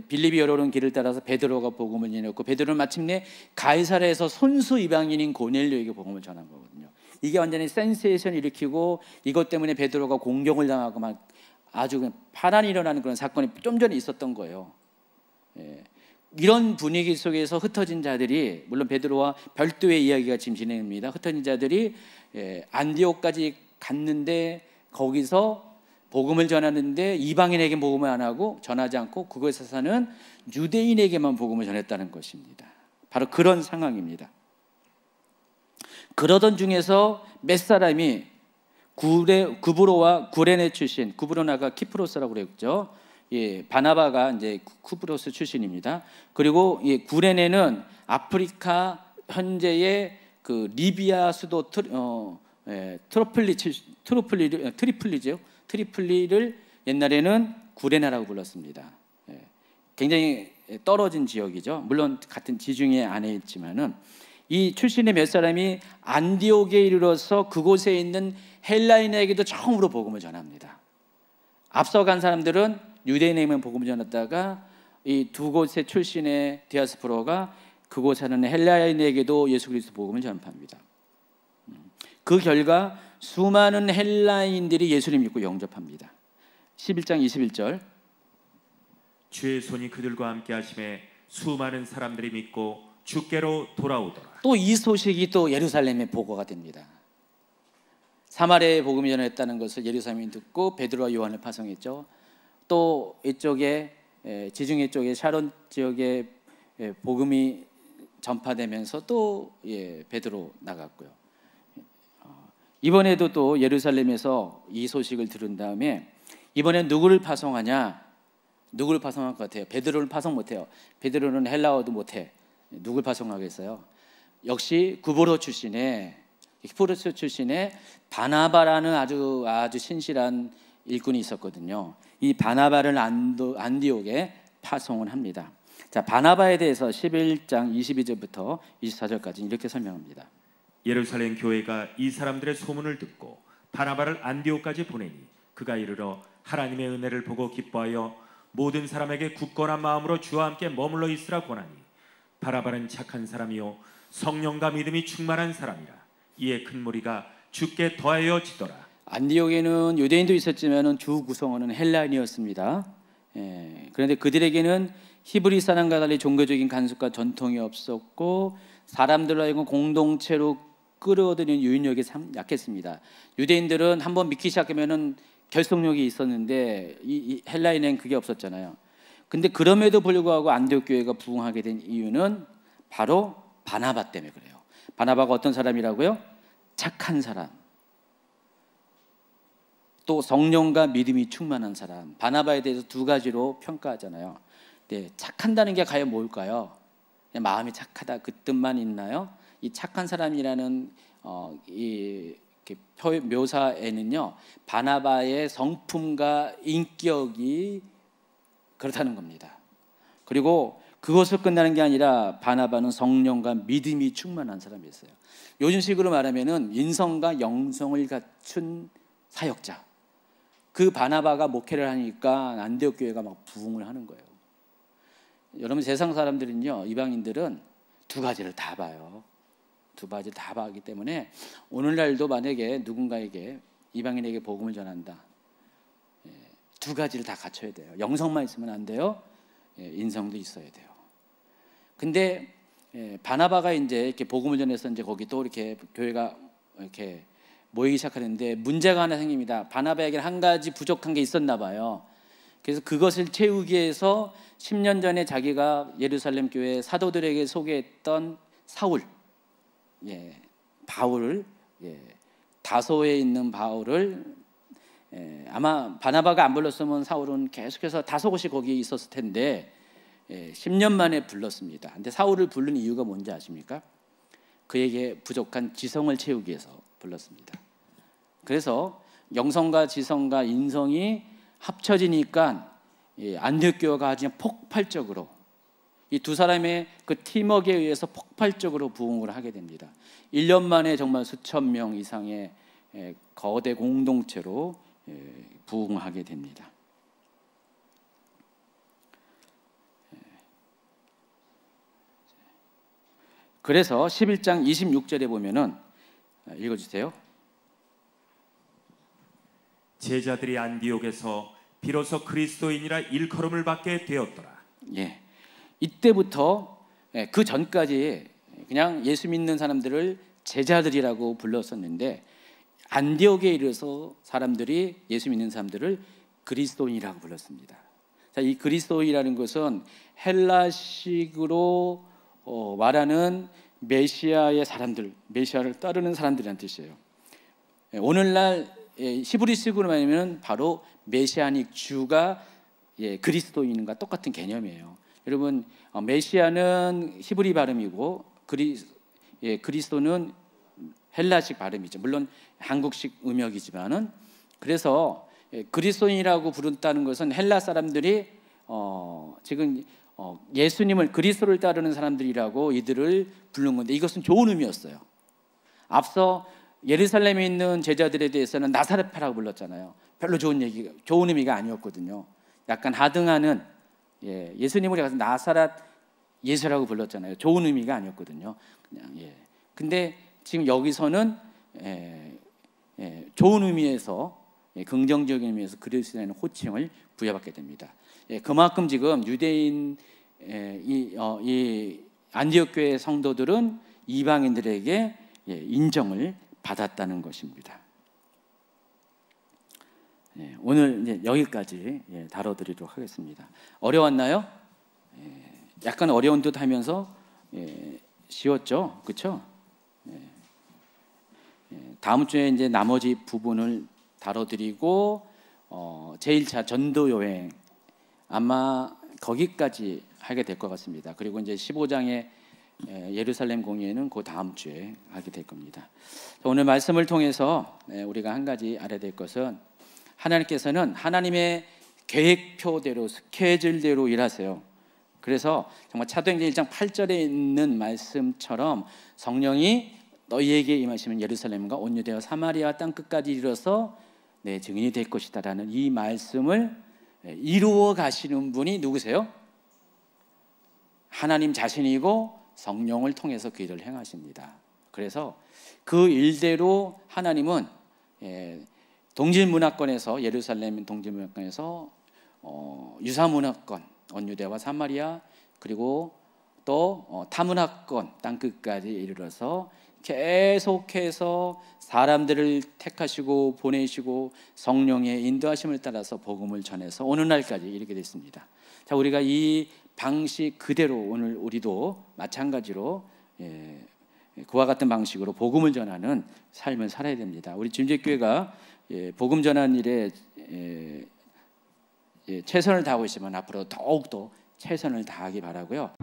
빌립이 열어놓은 길을 따라서 베드로가 복음을 전했고, 베드로는 마침내 가이사랴에서 손수 이방인인 고넬료에게 복음을 전한 거거든요. 이게 완전히 센세이션을 일으키고 이것 때문에 베드로가 공격을 당하고 막 아주 파란이 일어나는 그런 사건이 좀 전에 있었던 거예요. 이런 분위기 속에서 흩어진 자들이, 물론 베드로와 별도의 이야기가 지금 진행됩니다. 흩어진 자들이 안디옥까지 갔는데 거기서 복음을 전하는데 이방인에게 복음을 안 하고 전하지 않고 그곳에 사는 유대인에게만 복음을 전했다는 것입니다. 바로 그런 상황입니다. 그러던 중에서 몇 사람이 구브로와 구레네 출신, 구브로나가 키프로스라고 그랬죠. 바나바가 이제 쿠프로스 출신입니다. 그리고 구레네는 아프리카 현재의 그 리비아 수도 트리플리를 옛날에는 구레나라고 불렀습니다. 굉장히 떨어진 지역이죠. 물론 같은 지중해 안에 있지만은 이 출신의 몇 사람이 안디옥에 이르러서 그곳에 있는 헬라인에게도 처음으로 복음을 전합니다. 앞서간 사람들은 유대인에게만 복음을 전했다가 이 두 곳의 출신의 디아스포라가 그곳 사는 헬라인에게도 예수 그리스도 복음을 전합니다. 그 결과 수많은 헬라인들이 예수를 믿고 영접합니다. 11장 21절. 주의 손이 그들과 함께 하심에 수많은 사람들이 믿고 주께로 돌아오더라. 또 이 소식이 또 예루살렘에 보고가 됩니다. 사마리아에 복음이 전했다는 것을 예루살렘이 듣고 베드로와 요한을 파송했죠. 또 이쪽에 지중해 쪽에 샤론 지역에 복음이 전파되면서 또 베드로 나갔고요. 이번에도 또 예루살렘에서 이 소식을 들은 다음에 이번에 누구를 파송하냐? 누구를 파송할 것 같아요? 베드로를 파송 못해요. 베드로는 헬라어도 못해. 누굴 파송하겠어요? 역시 구브로 출신의 히브리서 출신의 바나바라는 아주 신실한 일꾼이 있었거든요. 이 바나바를 안디옥에 파송을 합니다. 자, 바나바에 대해서 11장 22절부터 24절까지 이렇게 설명합니다. 예루살렘 교회가 이 사람들의 소문을 듣고 바나바를 안디옥까지 보내니 그가 이르러 하나님의 은혜를 보고 기뻐하여 모든 사람에게 굳건한 마음으로 주와 함께 머물러 있으라 권하니 바나바는 착한 사람이요 성령과 믿음이 충만한 사람이라. 이에 큰 무리가 주께 더하여지더라. 안디옥에는 유대인도 있었지만 주 구성원은 헬라인이었습니다. 그런데 그들에게는 히브리 사람과 달리 종교적인 간섭과 전통이 없었고 사람들로 하여금 공동체로 끌어들이는 유인력이 참 약했습니다. 유대인들은 한번 믿기 시작하면은 결속력이 있었는데 이 헬라인은 그게 없었잖아요. 근데 그럼에도 불구하고 안디옥 교회가 부흥하게 된 이유는 바로 바나바 때문에 그래요. 바나바가 어떤 사람이라고요? 착한 사람, 또 성령과 믿음이 충만한 사람. 바나바에 대해서 두 가지로 평가하잖아요. 네, 착한다는 게 과연 뭘까요? 그냥 마음이 착하다 그 뜻만 있나요? 이 착한 사람이라는 이 묘사에는요 바나바의 성품과 인격이 그렇다는 겁니다. 그리고 그것을 끝나는 게 아니라 바나바는 성령과 믿음이 충만한 사람이었어요. 요즘식으로 말하면은 인성과 영성을 갖춘 사역자. 그 바나바가 목회를 하니까 안디옥 교회가 막 부흥을 하는 거예요. 여러분 세상 사람들은요 이방인들은 두 가지를 다 봐요. 두 가지 다 봐기 때문에 오늘날도 만약에 누군가에게 이방인에게 복음을 전한다, 두 가지를 다 갖춰야 돼요. 영성만 있으면 안 돼요. 인성도 있어야 돼요. 근데 바나바가 이제 이렇게 복음을 전해서 이제 거기 또 이렇게 교회가 이렇게 모이기 시작하는데 문제가 하나 생깁니다. 바나바에게는 한 가지 부족한 게 있었나 봐요. 그래서 그것을 채우기 위해서 10년 전에 자기가 예루살렘 교회 사도들에게 소개했던 사울, 바울을, 다소에 있는 바울을, 아마 바나바가 안 불렀으면 사울은 계속해서 다소곳이 거기에 있었을 텐데 10년 만에 불렀습니다. 근데 사울을 부른 이유가 뭔지 아십니까? 그에게 부족한 지성을 채우기 위해서 불렀습니다. 그래서 영성과 지성과 인성이 합쳐지니까 안디옥 교회가 아주 폭발적으로 이 두 사람의 그 팀워크에 의해서 폭발적으로 부흥을 하게 됩니다. 1년 만에 정말 수천 명 이상의 거대 공동체로 부흥하게 됩니다. 그래서 11장 26절에 보면은 읽어주세요. 제자들이 안디옥에서 비로소 그리스도인이라 일컬음을 받게 되었더라. 이때부터 그 전까지 그냥 예수 믿는 사람들을 제자들이라고 불렀었는데 안디옥에 이르러서 사람들이 예수 믿는 사람들을 그리스도인이라고 불렀습니다. 자, 이 그리스도인이라는 것은 헬라식으로 말하는 메시아의 사람들, 메시아를 따르는 사람들이라는 뜻이에요. 오늘날 히브리식으로 말하면 바로 메시아닉 주가 그리스도인과 똑같은 개념이에요. 여러분 메시아는 히브리 발음이고 그리스도는 헬라식 발음이죠. 물론 한국식 음역이지만은 그래서 그리스도인이라고 부른다는 것은 헬라 사람들이 지금 예수님을 그리스도를 따르는 사람들이라고 이들을 부른 건데 이것은 좋은 의미였어요. 앞서 예루살렘에 있는 제자들에 대해서는 나사렛파라고 불렀잖아요. 별로 좋은 의미가 아니었거든요. 약간 하등하는 예수님을 가서 나사렛 예수라고 불렀잖아요. 좋은 의미가 아니었거든요. 그냥 근데 지금 여기서는 좋은 의미에서 긍정적인 의미에서 그리스도인의 호칭을 부여받게 됩니다. 그만큼 지금 유대인 이 안디옥 교회 성도들은 이방인들에게 인정을 받았다는 것입니다. 오늘 이제 여기까지 다뤄드리도록 하겠습니다. 어려웠나요? 약간 어려운 듯하면서 쉬웠죠, 그렇죠? 다음 주에 이제 나머지 부분을 다뤄드리고 제1차 전도 여행 아마 거기까지 하게 될 것 같습니다. 그리고 이제 15장의 예루살렘 공예는 그 다음 주에 하게 될 겁니다. 오늘 말씀을 통해서 우리가 한 가지 알아야 될 것은 하나님께서는 하나님의 계획표대로 스케줄대로 일하세요. 그래서 정말 사도행전 1장 8절에 있는 말씀처럼 성령이 너희에게 임하시면 예루살렘과 온 유대와 사마리아 땅 끝까지 이르러서 내 증인이 될 것이다라는 이 말씀을 이루어 가시는 분이 누구세요? 하나님 자신이고 성령을 통해서 그 일을 행하십니다. 그래서 그 일대로 하나님은 동질문화권에서 예루살렘 동질문화권에서 유사문화권 온 유대와 사마리아 그리고 또 타문화권 땅 끝까지 이르러서 계속해서 사람들을 택하시고 보내시고 성령의 인도하심을 따라서 복음을 전해서 오는 날까지 이르게 됐습니다. 자, 우리가 이 방식 그대로 오늘 우리도 마찬가지로 그와 같은 방식으로 복음을 전하는 삶을 살아야 됩니다. 우리 진제교회가 복음 전하는 일에 최선을 다하고 있지만 앞으로 더욱더 최선을 다하기 바라고요.